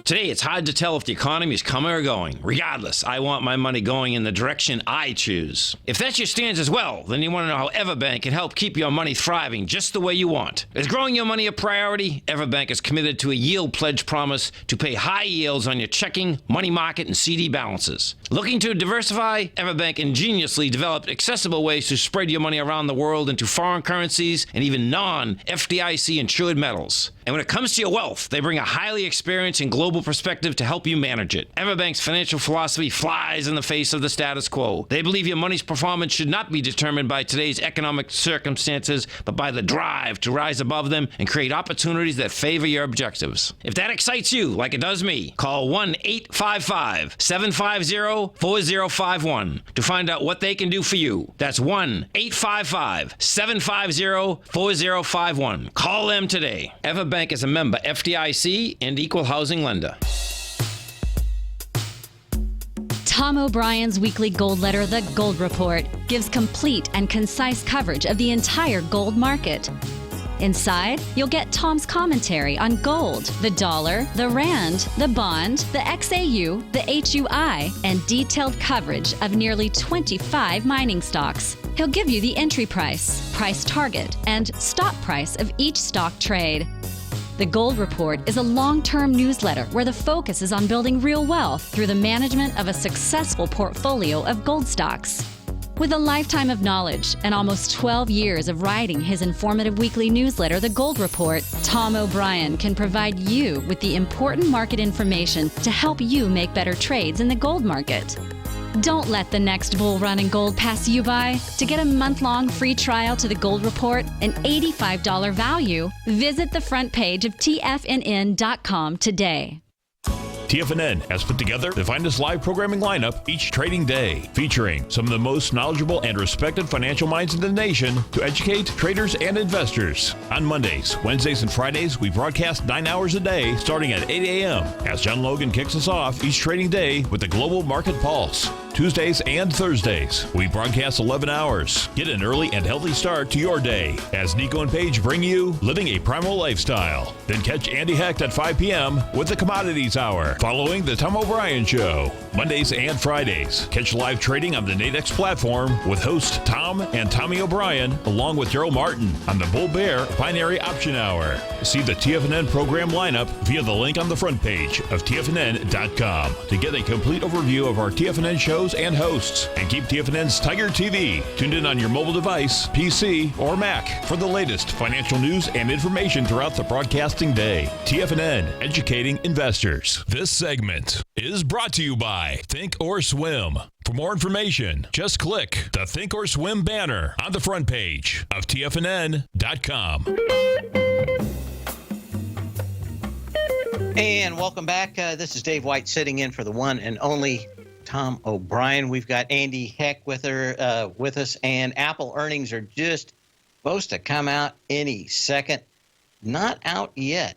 Today, it's hard to tell if the economy is coming or going. Regardless, I want my money going in the direction I choose. If that's your stance as well, then you want to know how EverBank can help keep your money thriving just the way you want. Is growing your money a priority? EverBank is committed to a yield pledge promise to pay high yields on your checking, money market, and CD balances. Looking to diversify? EverBank ingeniously developed accessible ways to spread your money around the world into foreign currencies and even non-FDIC insured metals. And when it comes to your wealth, they bring a highly experienced and global perspective to help you manage it. EverBank's financial philosophy flies in the face of the status quo. They believe your money's performance should not be determined by today's economic circumstances, but by the drive to rise above them and create opportunities that favor your objectives. If that excites you, like it does me, call 1-855-750-4051 to find out what they can do for you. That's 1-855-750-4051. Call them today. EverBank is a member FDIC and equal housing lender. Tom O'Brien's weekly gold letter, The Gold Report, gives complete and concise coverage of the entire gold market. Inside, you'll get Tom's commentary on gold, the dollar, the rand, the bond, the XAU, the HUI, and detailed coverage of nearly 25 mining stocks. He'll give you the entry price, price target, and stop price of each stock trade. The Gold Report is a long-term newsletter where the focus is on building real wealth through the management of a successful portfolio of gold stocks. With a lifetime of knowledge and almost 12 years of writing his informative weekly newsletter, The Gold Report, Tom O'Brien can provide you with the important market information to help you make better trades in the gold market. Don't let the next bull run in gold pass you by. To get a month-long free trial to the Gold Report, an $85 value, visit the front page of TFNN.com today. TFNN has put together the finest live programming lineup each trading day, featuring some of the most knowledgeable and respected financial minds in the nation to educate traders and investors. On Mondays, Wednesdays, and Fridays, we broadcast 9 hours a day starting at 8 a.m. as John Logan kicks us off each trading day with the Global Market Pulse. Tuesdays and Thursdays, we broadcast 11 hours. Get an early and healthy start to your day as Nico and Paige bring you Living a Primal Lifestyle. Then catch Andy Hecht at 5 p.m. with the Commodities Hour, following the Tom O'Brien Show. Mondays and Fridays, catch live trading on the Nadex platform with host Tom and Tommy O'Brien, along with Daryl Martin on the Bull Bear Binary Option Hour. See the TFNN program lineup via the link on the front page of TFNN.com to get a complete overview of our TFNN shows and hosts, and keep TFNN's Tiger TV tuned in on your mobile device, PC, or Mac for the latest financial news and information throughout the broadcasting day. TFNN, educating investors. This segment is brought to you by Think or Swim. For more information, just click the Think or Swim banner on the front page of TFNN.com. And welcome back. This is Dave White sitting in for the one and only Tom O'Brien. We've got Andy Heck with us, and Apple earnings are just supposed to come out any second. Not out yet.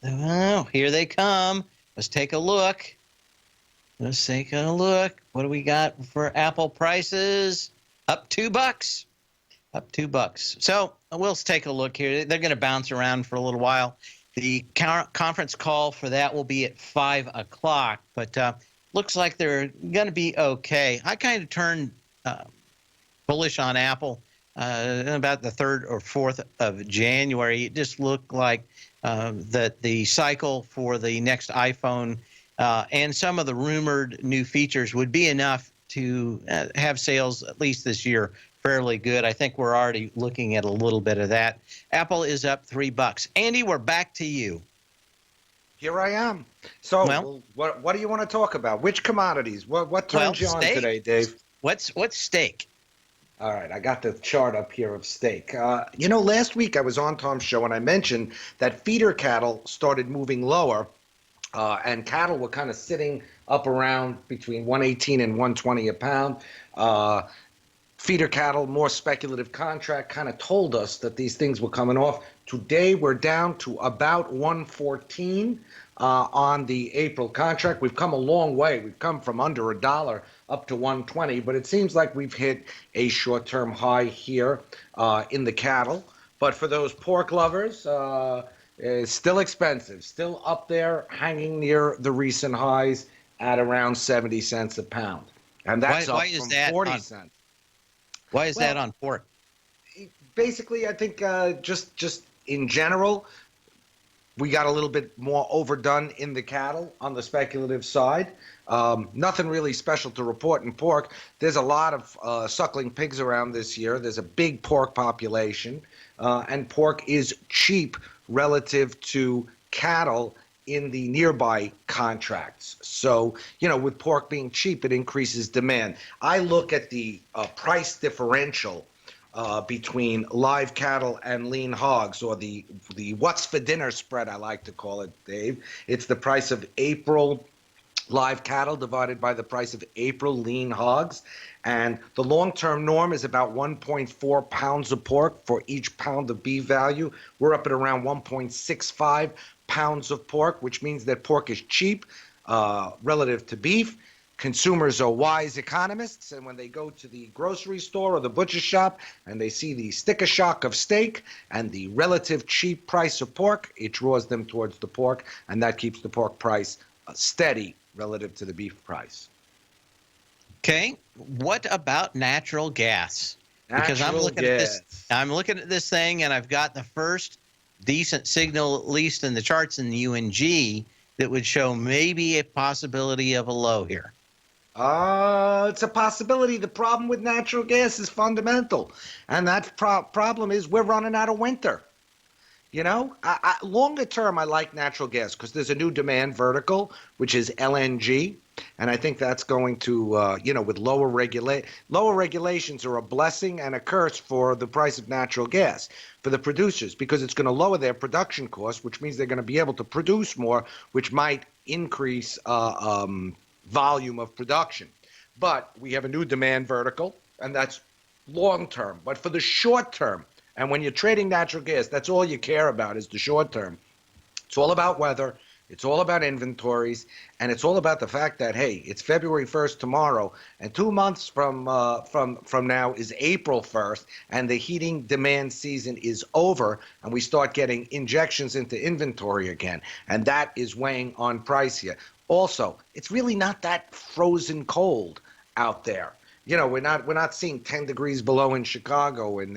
Oh, here they come. Let's take a look. What do we got for Apple prices? Up $2. Up $2. So we'll take a look here. They're going to bounce around for a little while. The conference call for that will be at 5 o'clock, but looks like they're going to be okay. I kind of turned bullish on Apple about the 3rd or 4th of January. It just looked like that the cycle for the next iPhone and some of the rumored new features would be enough to have sales, at least this year, fairly good. I think we're already looking at a little bit of that. Apple is up $3. Andy, we're back to you. Here I am. So, what do you want to talk about? Which commodities? What turns you on today, Dave? What's steak? All right, I got the chart up here of steak. Last week I was on Tom's show and I mentioned that feeder cattle started moving lower, and cattle were kind of sitting up around between 118 and 120 a pound. Feeder cattle, more speculative contract, kind of told us that these things were coming off. Today we're down to about 114 on the April contract. We've come a long way. We've come from under $1 up to 120, but it seems like we've hit a short-term high here in the cattle. But for those pork lovers, it's still expensive, still up there, hanging near the recent highs at around 70 cents a pound. And that's up from 40 cents. Why is that on pork? Basically, I think just in general, we got a little bit more overdone in the cattle on the speculative side. Nothing really special to report in pork. There's a lot of suckling pigs around this year. There's a big pork population, and pork is cheap relative to cattle in the nearby contracts. So, with pork being cheap, it increases demand. I look at the price differential between live cattle and lean hogs, or the what's for dinner spread, I like to call it, Dave. It's the price of April live cattle divided by the price of April lean hogs. And the long-term norm is about 1.4 pounds of pork for each pound of beef value. We're up at around 1.65 pounds of pork, which means that pork is cheap relative to beef. Consumers are wise economists, and when they go to the grocery store or the butcher shop and they see the sticker shock of steak and the relative cheap price of pork, it draws them towards the pork, and that keeps the pork price steady relative to the beef price. Okay, what about natural gas? Because I'm looking at this thing, and I've got the first decent signal, at least in the charts in the UNG, that would show maybe a possibility of a low here. It's a possibility. The problem with natural gas is fundamental, and that problem is we're running out of winter. Longer term, I like natural gas because there's a new demand vertical, which is LNG, and I think that's going to, with lower regulations are a blessing and a curse for the price of natural gas for the producers, because it's going to lower their production costs, which means they're going to be able to produce more, which might increase volume of production. But we have a new demand vertical, and that's long term. But for the short term, and when you're trading natural gas, that's all you care about is the short term. It's all about weather. It's all about inventories, and it's all about the fact that, hey, it's February 1st tomorrow, and 2 months from now is April 1st, and the heating demand season is over, and we start getting injections into inventory again, and that is weighing on price here. Also, it's really not that frozen cold out there. We're not seeing 10 degrees below in Chicago and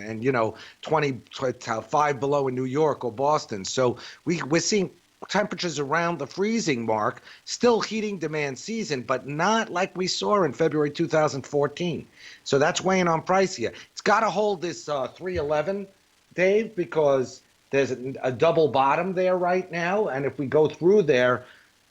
25 below in New York or Boston. So we're seeing temperatures around the freezing mark, still heating demand season, but not like we saw in February 2014. So that's weighing on price here. It's got to hold this 311, Dave, because there's a double bottom there right now, and if we go through there,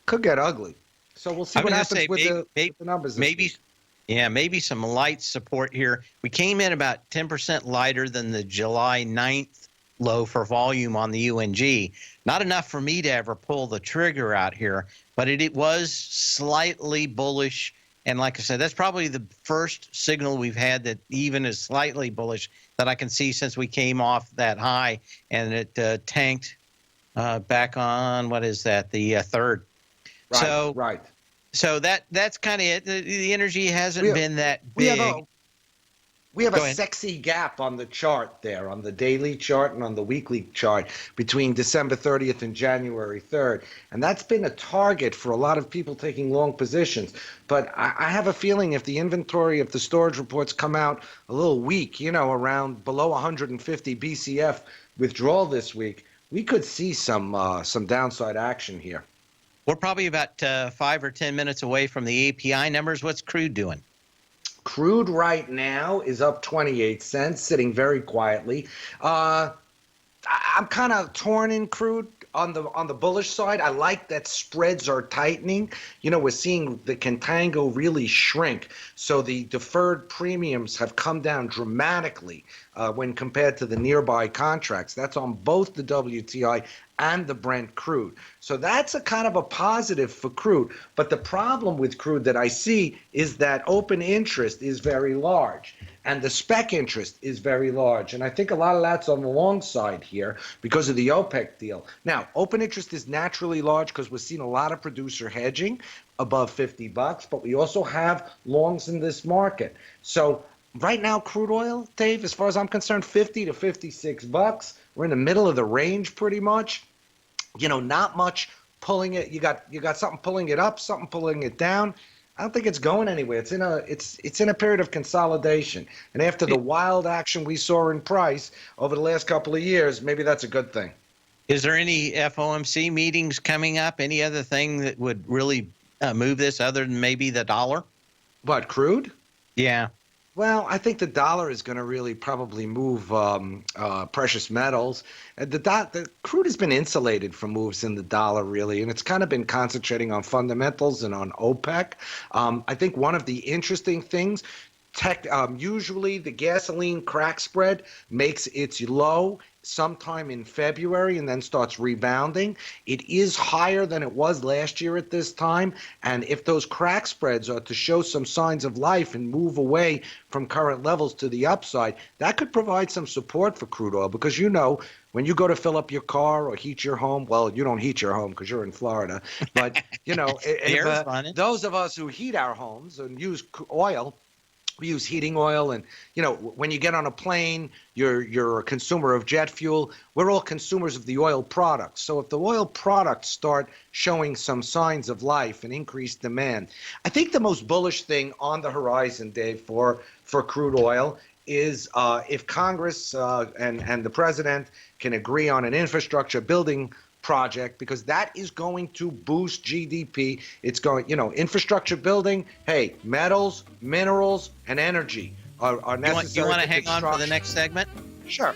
could get ugly. So we'll see what happens with the numbers. Maybe some light support here. We came in about 10% lighter than the July 9th low for volume on the UNG. Not enough for me to ever pull the trigger out here, but it was slightly bullish. And like I said, that's probably the first signal we've had that even is slightly bullish that I can see since we came off that high, and it tanked back on, what is that, the 3rd. Right. So that's kind of it. The energy hasn't been that big. We have a sexy gap on the chart there, on the daily chart and on the weekly chart between December 30th and January 3rd. And that's been a target for a lot of people taking long positions. But I have a feeling if the inventory, if the storage reports come out a little weak, around below 150 BCF withdrawal this week, we could see some downside action here. We're probably about 5 or 10 minutes away from the API numbers. What's crude doing? Crude right now is up 28 cents, sitting very quietly. I'm kind of torn in crude. On the bullish side, I like that spreads are tightening. You know, we're seeing the contango really shrink. So the deferred premiums have come down dramatically when compared to the nearby contracts. That's on both the WTI and the Brent crude. So that's a kind of a positive for crude. But the problem with crude that I see is that open interest is very large. And the spec interest is very large. And I think a lot of that's on the long side here because of the OPEC deal. Now, open interest is naturally large because we're seeing a lot of producer hedging above $50, but we also have longs in this market. So right now, crude oil, Dave, as far as I'm concerned, $50 to $56. We're in the middle of the range pretty much. You know, not much pulling it. You got something pulling it up, something pulling it down. I don't think it's going anywhere. It's in a period of consolidation. And after the wild action we saw in price over the last couple of years, maybe that's a good thing. Is there any FOMC meetings coming up? Any other thing that would really move this other than maybe the dollar? What, crude? Yeah. Well, I think the dollar is going to really probably move precious metals. The crude has been insulated from moves in the dollar, really, and it's kind of been concentrating on fundamentals and on OPEC. I think one of the interesting things, usually the gasoline crack spread makes its low sometime in February and then starts rebounding. It is higher than it was last year at this time. And if those crack spreads are to show some signs of life and move away from current levels to the upside, that could provide some support for crude oil because, you know, when you go to fill up your car or heat your home, well, you don't heat your home because you're in Florida. But, you know, those of us who heat our homes and use oil, we use heating oil, and you know, when you get on a plane, you're a consumer of jet fuel. We're all consumers of the oil products. So if the oil products start showing some signs of life and increased demand, I think the most bullish thing on the horizon, Dave, for crude oil is if Congress and the president can agree on an infrastructure building project, because that is going to boost GDP. It's going, you know, infrastructure building. Hey, metals, minerals, and energy are necessary. You want to hang on for the next segment? Sure.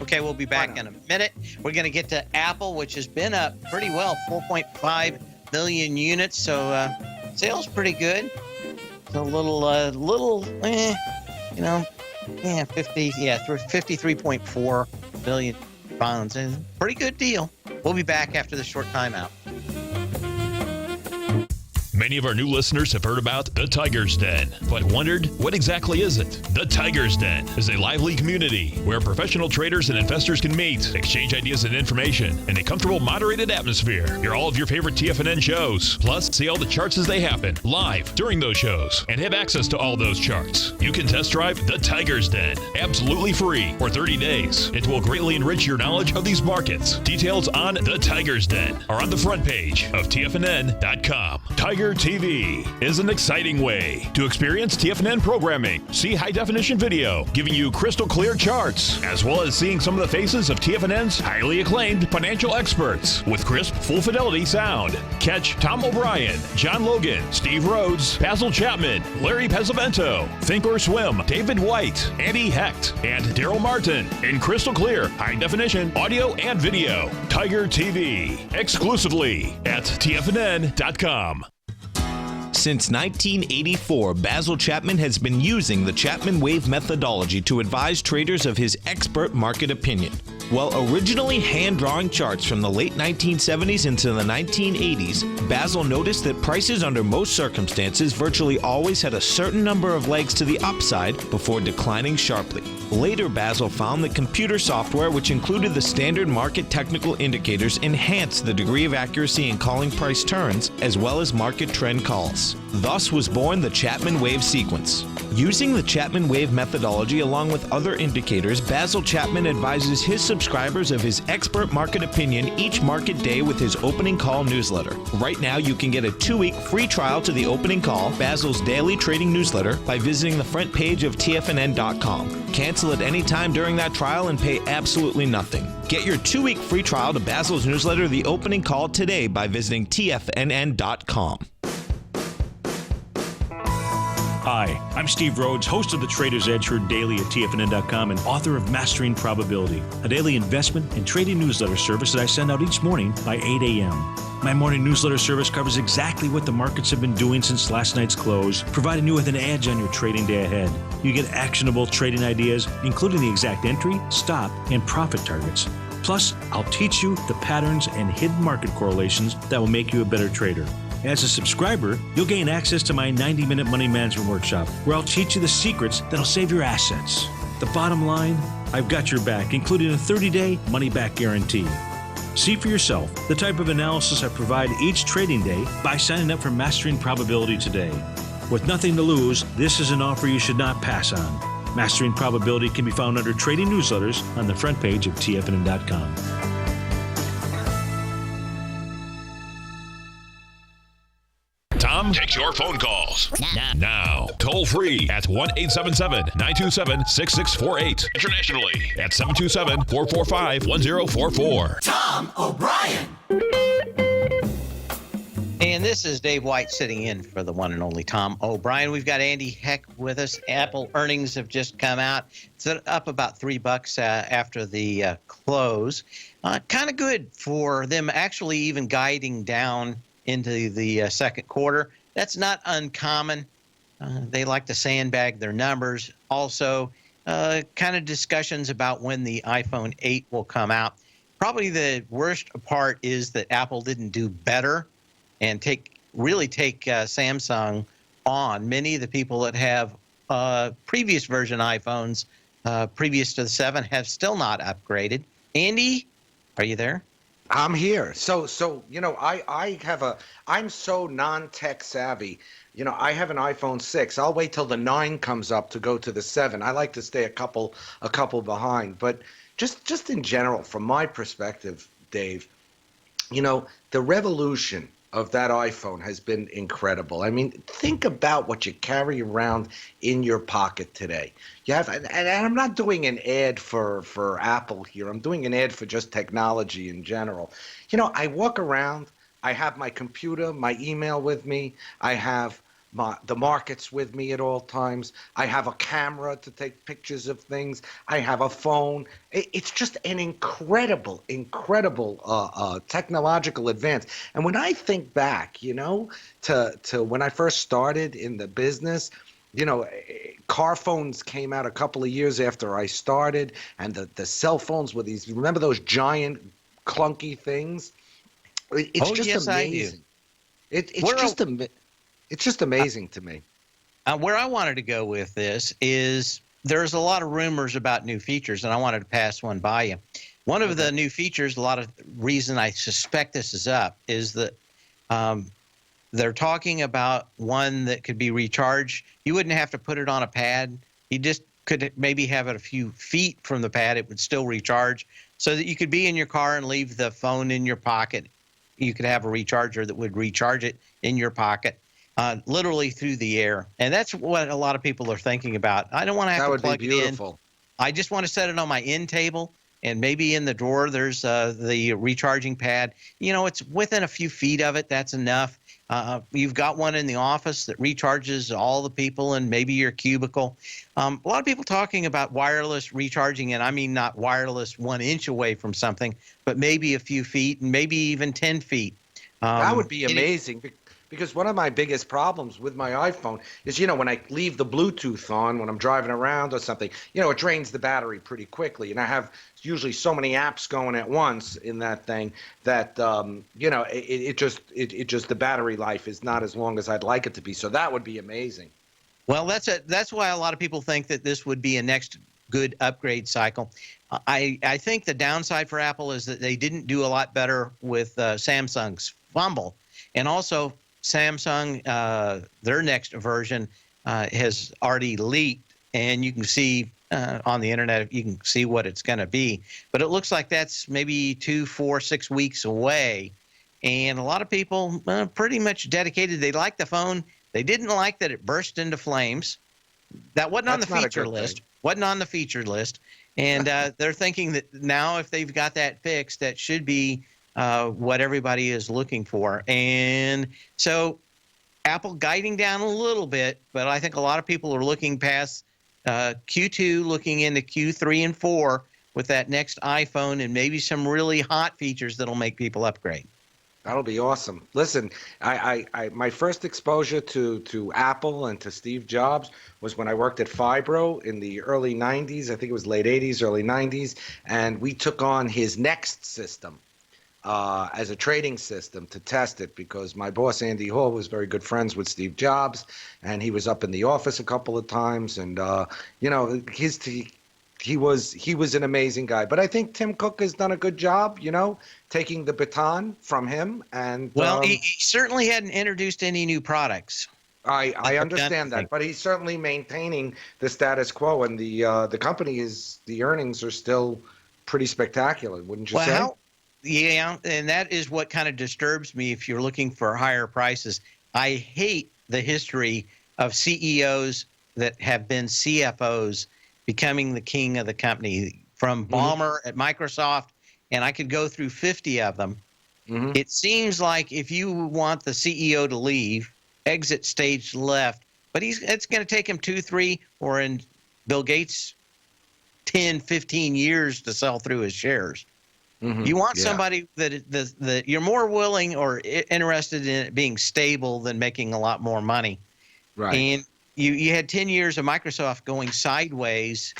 Okay, we'll be back in a minute. We're going to get to Apple, which has been up pretty well, 4.5 million units. So sales pretty good. It's a little, 53.4 billion pounds. Pretty good deal. We'll be back after the short timeout. Many of our new listeners have heard about the Tiger's Den, but wondered, what exactly is it? The Tiger's Den is a lively community where professional traders and investors can meet, exchange ideas and information in a comfortable, moderated atmosphere. Hear all of your favorite TFNN shows, plus see all the charts as they happen, live during those shows, and have access to all those charts. You can test drive the Tiger's Den, absolutely free, for 30 days. It will greatly enrich your knowledge of these markets. Details on the Tiger's Den are on the front page of TFNN.com. Tiger TV is an exciting way to experience TFNN programming. See high-definition video, giving you crystal clear charts, as well as seeing some of the faces of TFNN's highly acclaimed financial experts with crisp, full-fidelity sound. Catch Tom O'Brien, John Logan, Steve Rhodes, Basil Chapman, Larry Pesavento, Think or Swim, David White, Andy Hecht, and Daryl Martin in crystal clear, high-definition audio and video. Tiger TV, exclusively at TFNN.com. Since 1984, Basil Chapman has been using the Chapman Wave methodology to advise traders of his expert market opinion. While originally hand-drawing charts from the late 1970s into the 1980s, Basil noticed that prices under most circumstances virtually always had a certain number of legs to the upside before declining sharply. Later, Basil found that computer software, which included the standard market technical indicators, enhanced the degree of accuracy in calling price turns, as well as market trend calls. Thus was born the Chapman Wave sequence. Using the Chapman Wave methodology along with other indicators, Basil Chapman advises his subscribers of his expert market opinion each market day with his opening call newsletter. Right now, you can get a 2-week free trial to the opening call, Basil's daily trading newsletter, by visiting the front page of TFNN.com. Cancel at any time during that trial and pay absolutely nothing. Get your 2-week free trial to Basil's newsletter, The Opening Call, today by visiting TFNN.com. Hi, I'm Steve Rhodes, host of the Trader's Edge heard daily at TFNN.com and author of Mastering Probability, a daily investment and trading newsletter service that I send out each morning by 8 a.m. My morning newsletter service covers exactly what the markets have been doing since last night's close, providing you with an edge on your trading day ahead. You get actionable trading ideas, including the exact entry, stop, and profit targets. Plus, I'll teach you the patterns and hidden market correlations that will make you a better trader. As a subscriber, you'll gain access to my 90-minute money management workshop, where I'll teach you the secrets that'll save your assets. The bottom line, I've got your back, including a 30-day money-back guarantee. See for yourself the type of analysis I provide each trading day by signing up for Mastering Probability today. With nothing to lose, this is an offer you should not pass on. Mastering Probability can be found under Trading Newsletters on the front page of TFNN.com. Tom takes your phone calls now. Toll free at 1-877-927-6648. Internationally at 727-445-1044. Tom O'Brien. And this is Dave White sitting in for the one and only Tom O'Brien. We've got Andy Heck with us. Apple earnings have just come out. It's up about $3 after the close. Kind of good for them actually even guiding down into the second quarter. That's not uncommon. They like to sandbag their numbers. Also, kind of discussions about when the iPhone 8 will come out. Probably the worst part is that Apple didn't do better and take Samsung on. Many of the people that have previous version iPhones previous to the 7 have still not upgraded. Andy, are you there? I'm here. So I'm so non-tech savvy. I have an iPhone 6. I'll wait till the 9 comes up to go to the 7. I like to stay a couple behind. But just in general, from my perspective, Dave, the revolution of that iPhone has been incredible. I mean, think about what you carry around in your pocket today. You have, and I'm not doing an ad for Apple here. I'm doing an ad for just technology in general. I walk around. I have my computer, my email with me. I have the markets with me at all times. I have a camera to take pictures of things. I have a phone. It's just an incredible technological advance. And when I think back, to when I first started in the business, car phones came out a couple of years after I started, and the cell phones were these. Remember those giant clunky things? It's just amazing. It's just amazing to me. Where I wanted to go with this is there's a lot of rumors about new features, and I wanted to pass one by you. One of the new features, a lot of reason I suspect this is up, is that they're talking about one that could be recharged. You wouldn't have to put it on a pad. You just could maybe have it a few feet from the pad. It would still recharge, so that you could be in your car and leave the phone in your pocket. You could have a recharger that would recharge it in your pocket. Literally through the air. And that's what a lot of people are thinking about. I don't want to have to plug it in. I just want to set it on my end table, and maybe in the drawer there's the recharging pad. It's within a few feet of it. That's enough. You've got one in the office that recharges all the people in maybe your cubicle. A lot of people talking about wireless recharging, and I mean not wireless 1 inch away from something, but maybe a few feet and maybe even 10 feet. That would be amazing. Because one of my biggest problems with my iPhone is, when I leave the Bluetooth on when I'm driving around or something, it drains the battery pretty quickly. And I have usually so many apps going at once in that thing that, it just the battery life is not as long as I'd like it to be. So that would be amazing. Well, that's why a lot of people think that this would be a next good upgrade cycle. I think the downside for Apple is that they didn't do a lot better with Samsung's fumble. And also, Samsung, their next version has already leaked, and you can see on the internet, you can see what it's going to be. But it looks like that's maybe 2, 4, 6 weeks away. And a lot of people pretty much dedicated. They like the phone. They didn't like that it burst into flames. That wasn't on the feature list. Wasn't on the feature list. And they're thinking that now if they've got that fixed, that should be what everybody is looking for. And so Apple guiding down a little bit, but I think a lot of people are looking past Q2, looking into Q3 and 4 with that next iPhone and maybe some really hot features that'll make people upgrade. That'll be awesome. Listen, I my first exposure to Apple and to Steve Jobs was when I worked at Fibro in the early 90s. I think it was late 80s, early 90s. And we took on his Next system as a trading system to test it because my boss, Andy Hall, was very good friends with Steve Jobs. And he was up in the office a couple of times. And, he was an amazing guy. But I think Tim Cook has done a good job, taking the baton from him. And well, he certainly hadn't introduced any new products. I understand that, but he's certainly maintaining the status quo, and the company the earnings are still pretty spectacular, wouldn't you say? Yeah, and that is what kind of disturbs me if you're looking for higher prices. I hate the history of CEOs that have been CFOs becoming the king of the company, from Ballmer at Microsoft, and I could go through 50 of them. It seems like if you want the CEO to leave, exit stage left, but it's going to take him 2, 3, or in Bill Gates' 10, 15 years to sell through his shares. You want somebody that you're more willing or interested in it being stable than making a lot more money. Right. And you had 10 years of Microsoft going sideways.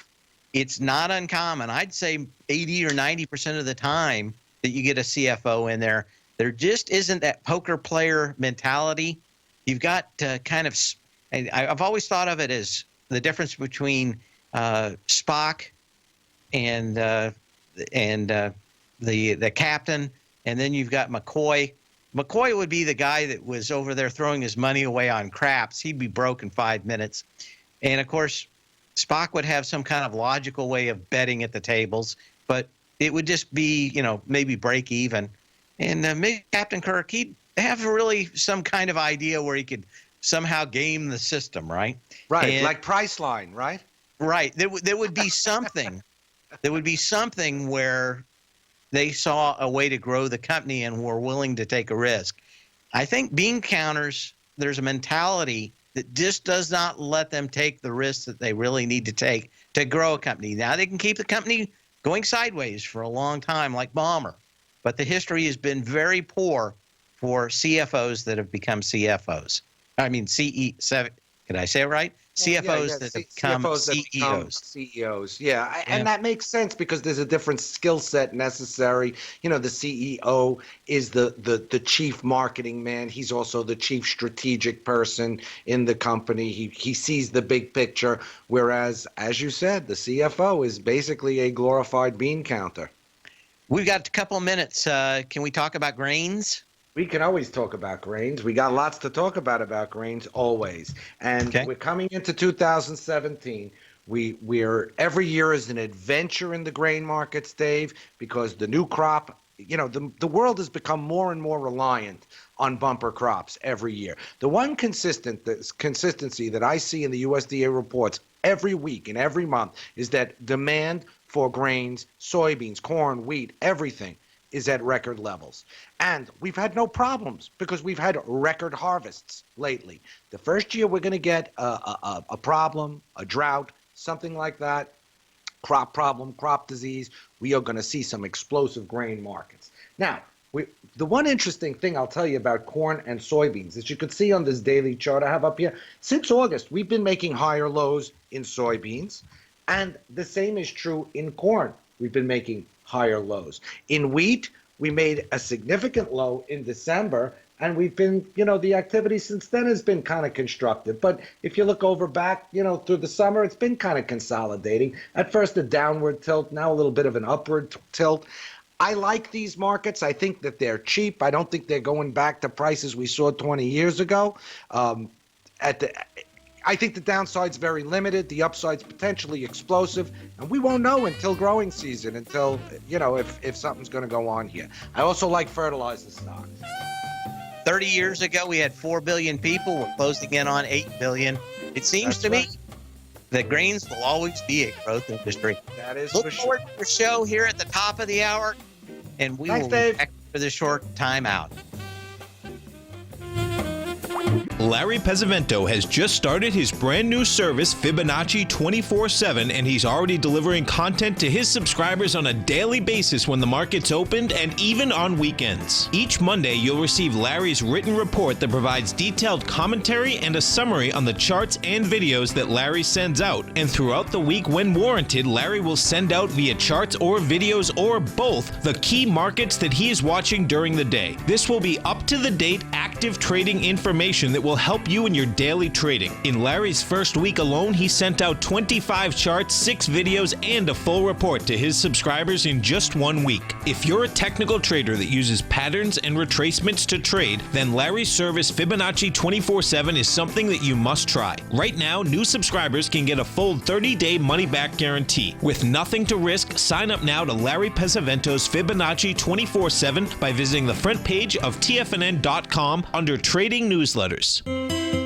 It's not uncommon. I'd say 80 or 90% of the time that you get a CFO in there, there just isn't that poker player mentality. You've got to kind of – I've always thought of it as the difference between Spock and the captain, and then you've got McCoy. McCoy would be the guy that was over there throwing his money away on craps. He'd be broke in 5 minutes. And, of course, Spock would have some kind of logical way of betting at the tables, but it would just be, maybe break even. And maybe Captain Kirk, he'd have really some kind of idea where he could somehow game the system, right? Right, like Priceline, right? Right. There would be something. There would be something where they saw a way to grow the company and were willing to take a risk. I think bean counters, there's a mentality that just does not let them take the risks that they really need to take to grow a company. Now they can keep the company going sideways for a long time like Ballmer, but the history has been very poor for CFOs that have become CFOs. I mean, can I say it right? CFOs that become CEOs. Yeah, and that makes sense because there's a different skill set necessary. The CEO is the chief marketing man. He's also the chief strategic person in the company. He sees the big picture, whereas, as you said, the CFO is basically a glorified bean counter. We've got a couple of minutes. Can we talk about grains? We can always talk about grains. We got lots to talk about grains always. And we're coming into 2017. We're every year is an adventure in the grain markets, Dave, because the new crop, the world has become more and more reliant on bumper crops every year. The one consistency that I see in the USDA reports every week and every month is that demand for grains, soybeans, corn, wheat, everything is at record levels. And we've had no problems because we've had record harvests lately. The first year we're going to get a problem, a drought, something like that, crop problem, crop disease, we are going to see some explosive grain markets. Now, the one interesting thing I'll tell you about corn and soybeans, as you can see on this daily chart I have up here, since August, we've been making higher lows in soybeans, and the same is true in corn. We've been making higher lows. In wheat, we made a significant low in December, and we've been, the activity since then has been kind of constructive. But if you look back, through the summer, it's been kind of consolidating. At first, a downward tilt, now a little bit of an upward tilt. I like these markets. I think that they're cheap. I don't think they're going back to prices we saw 20 years ago. I think the downside's very limited. The upside's potentially explosive, and we won't know until growing season, until, if something's going to go on here. I also like fertilizer stocks. 30 years ago, we had 4 billion people. We're closing in on 8 billion. It seems to me that grains will always be a growth industry. That is Look for forward sure. to the show here at the top of the hour, and we Thanks, will Dave. be back for the short timeout. Larry Pesavento has just started his brand new service, Fibonacci 24/7, and he's already delivering content to his subscribers on a daily basis when the market's opened and even on weekends. Each Monday, you'll receive Larry's written report that provides detailed commentary and a summary on the charts and videos that Larry sends out. And throughout the week, when warranted, Larry will send out via charts or videos or both the key markets that he is watching during the day. This will be up-to-the-date active trading information that will help you in your daily trading. In Larry's first week alone, he sent out 25 charts, 6 videos, and a full report to his subscribers in just 1 week. If you're a technical trader that uses patterns and retracements to trade, then Larry's service Fibonacci 24/7 is something that you must try. Right now, new subscribers can get a full 30-day money-back guarantee. With nothing to risk, sign up now to Larry Pesavento's Fibonacci 24/7 by visiting the front page of TFNN.com under Trading Newsletters.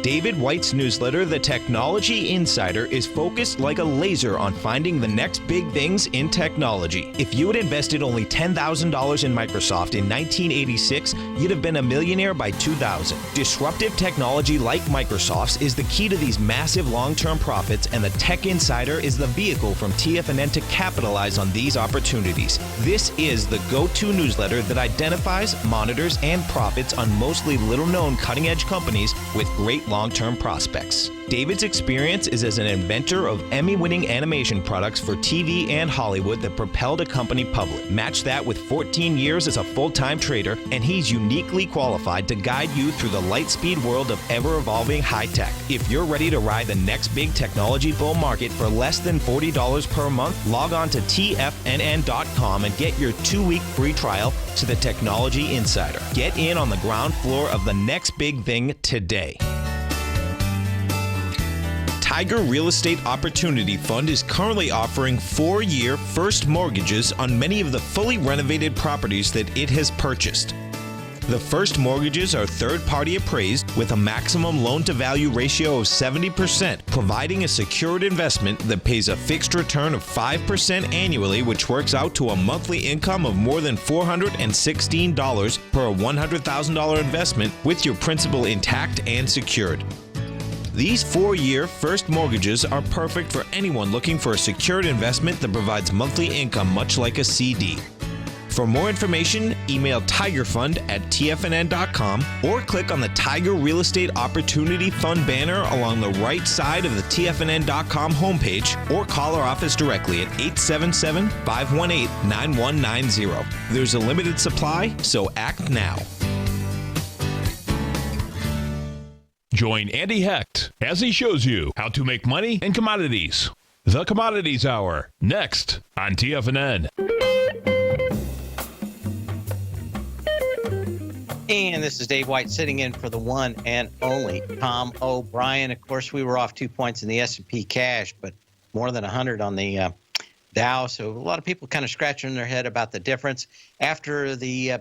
David White's newsletter, The Technology Insider, is focused like a laser on finding the next big things in technology. If you had invested only $10,000 in Microsoft in 1986, you'd have been a millionaire by 2000. Disruptive technology like Microsoft's is the key to these massive long-term profits, and the Tech Insider is the vehicle from TFNN to capitalize on these opportunities. This is the go-to newsletter that identifies, monitors, and profits on mostly little-known cutting-edge companies with great long-term prospects. David's experience is as an inventor of Emmy-winning animation products for TV and Hollywood that propelled a company public. Match that with 14 years as a full-time trader, and he's uniquely qualified to guide you through the light-speed world of ever-evolving high-tech. If you're ready to ride the next big technology bull market for less than $40 per month, log on to TFNN.com and get your 2-week free trial to the Technology Insider. Get in on the ground floor of the next big thing today. Tiger Real Estate Opportunity Fund is currently offering 4-year first mortgages on many of the fully renovated properties that it has purchased. The first mortgages are third-party appraised with a maximum loan-to-value ratio of 70%, providing a secured investment that pays a fixed return of 5% annually, which works out to a monthly income of more than $416 per $100,000 investment with your principal intact and secured. These 4-year first mortgages are perfect for anyone looking for a secured investment that provides monthly income much like a CD. For more information, email tigerfund@tfnn.com or click on the Tiger Real Estate Opportunity Fund banner along the right side of the tfnn.com homepage, or call our office directly at 877-518-9190. There's a limited supply, so act now. Join Andy Hecht as he shows you how to make money in commodities. The Commodities Hour, next on TFNN. And this is Dave White sitting in for the one and only Tom O'Brien. Of course, we were off 2 points in the S&P cash, but more than 100 on the Dow. So a lot of people kind of scratching their head about the difference. After the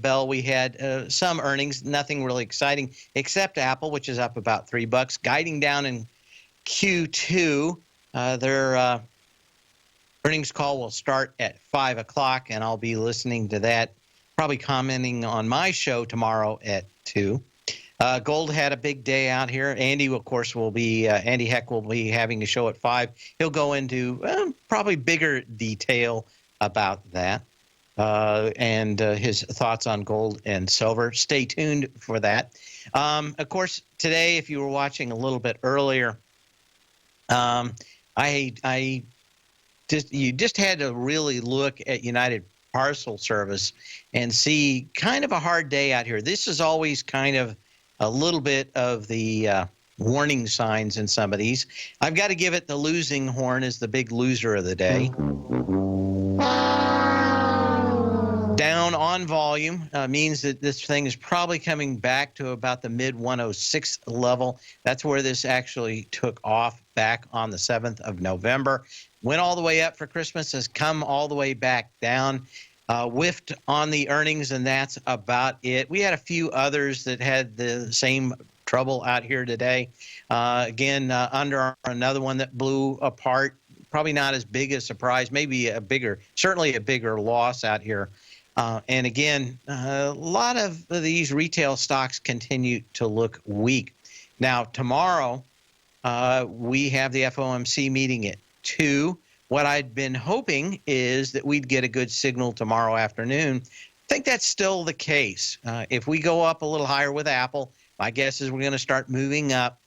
bell, we had some earnings, nothing really exciting except Apple, which is up about $3, guiding down in Q2. Their earnings call will start at 5 o'clock, and I'll be listening to that, probably commenting on my show tomorrow at 2. Gold had a big day out here. Andy, of course, Andy Heck will be having a show at 5. He'll go into probably bigger detail about that and his thoughts on gold and silver. Stay tuned for that. Of course, today, if you were watching a little bit earlier, you just had to really look at United Parcel Service and see kind of a hard day out here. This is always kind of a little bit of the warning signs in some of these. I've got to give it the losing horn as the big loser of the day. Down on on volume means that this thing is probably coming back to about the mid 106 level. That's where this actually took off back on the 7th of November. Went all the way up for Christmas, has come all the way back down. Whiffed on the earnings, and that's about it. We had a few others that had the same trouble out here today. Under another one that blew apart. Probably not as big a surprise, maybe certainly a bigger loss out here. And again, a lot of these retail stocks continue to look weak. Now, tomorrow, we have the FOMC meeting at 2. What I'd been hoping is that we'd get a good signal tomorrow afternoon. I think that's still the case. If we go up a little higher with Apple, my guess is we're going to start moving up.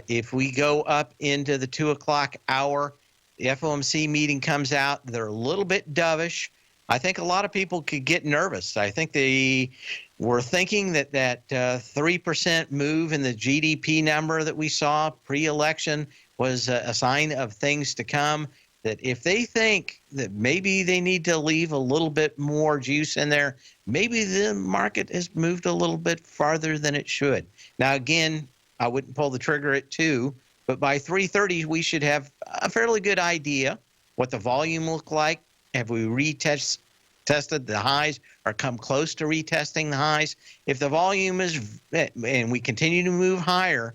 If we go up into the 2 o'clock hour, the FOMC meeting comes out, they're a little bit dovish. I think a lot of people could get nervous. I think they were thinking that 3% move in the GDP number that we saw pre-election was a sign of things to come. That if they think that maybe they need to leave a little bit more juice in there, maybe the market has moved a little bit farther than it should. Now, again, I wouldn't pull the trigger at 2, but by 3:30, we should have a fairly good idea what the volume looked like. Have we tested the highs or come close to retesting the highs? If the volume is, and we continue to move higher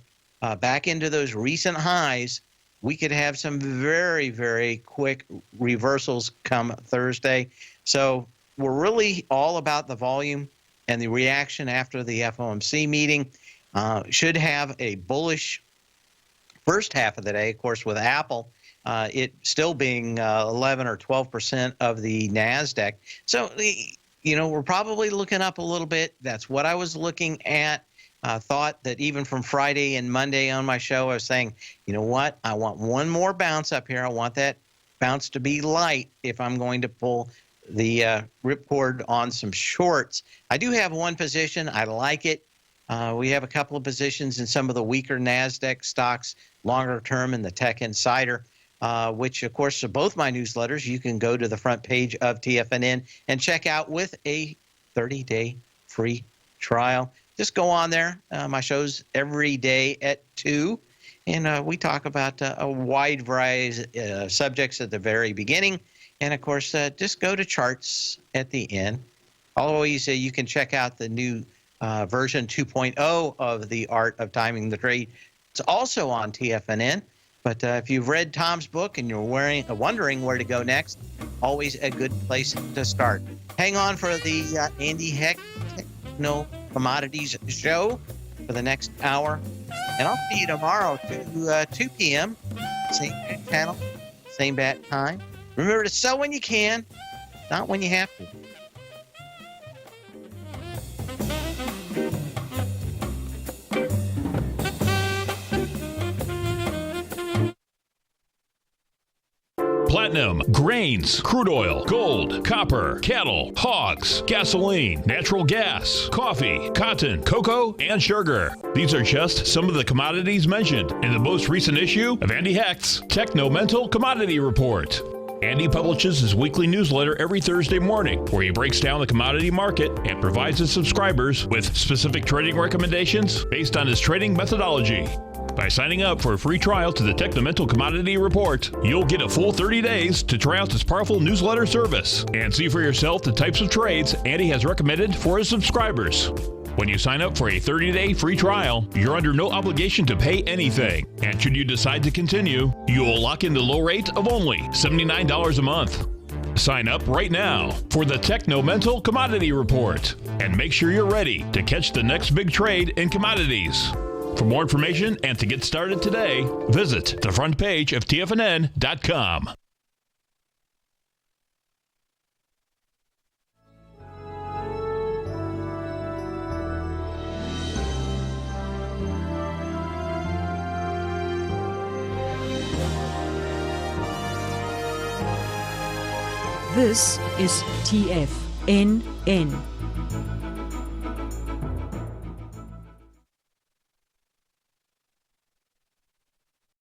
back into those recent highs, we could have some very, very quick reversals come Thursday. So we're really all about the volume and the reaction after the FOMC meeting. Should have a bullish first half of the day, of course, with Apple, it still being 11 or 12% of the NASDAQ. So, we're probably looking up a little bit. That's what I was looking at. Thought that even from Friday and Monday on my show, I was saying, you know what? I want one more bounce up here. I want that bounce to be light if I'm going to pull the ripcord on some shorts. I do have one position. I like it. We have a couple of positions in some of the weaker NASDAQ stocks, longer term in the Tech Insider, which, of course, are both my newsletters. You can go to the front page of TFNN and check out with a 30-day free trial. Just go on there. My show's every day at 2, and we talk about a wide variety of subjects at the very beginning. And, of course, just go to charts at the end. Always, you can check out the new version 2.0 of The Art of Timing the Trade. It's also on TFNN. But if you've read Tom's book and you're wondering where to go next, always a good place to start. Hang on for the Andy Heck Techno Commodities show for the next hour. And I'll see you tomorrow to 2 p.m. Same bat channel, same bat time. Remember to sell when you can, not when you have to. Platinum, grains, crude oil, gold, copper, cattle, hogs, gasoline, natural gas, coffee, cotton, cocoa, and sugar. These are just some of the commodities mentioned in the most recent issue of Andy Hecht's Techno-Mental Commodity Report. Andy publishes his weekly newsletter every Thursday morning, where he breaks down the commodity market and provides his subscribers with specific trading recommendations based on his trading methodology. By signing up for a free trial to the Techno-Mental Commodity Report, you'll get a full 30 days to try out this powerful newsletter service and see for yourself the types of trades Andy has recommended for his subscribers. When you sign up for a 30-day free trial, you're under no obligation to pay anything. And should you decide to continue, you will lock in the low rate of only $79 a month. Sign up right now for the Techno-Mental Commodity Report and make sure you're ready to catch the next big trade in commodities. For more information and to get started today, visit the front page of TFNN.com. This is TFNN.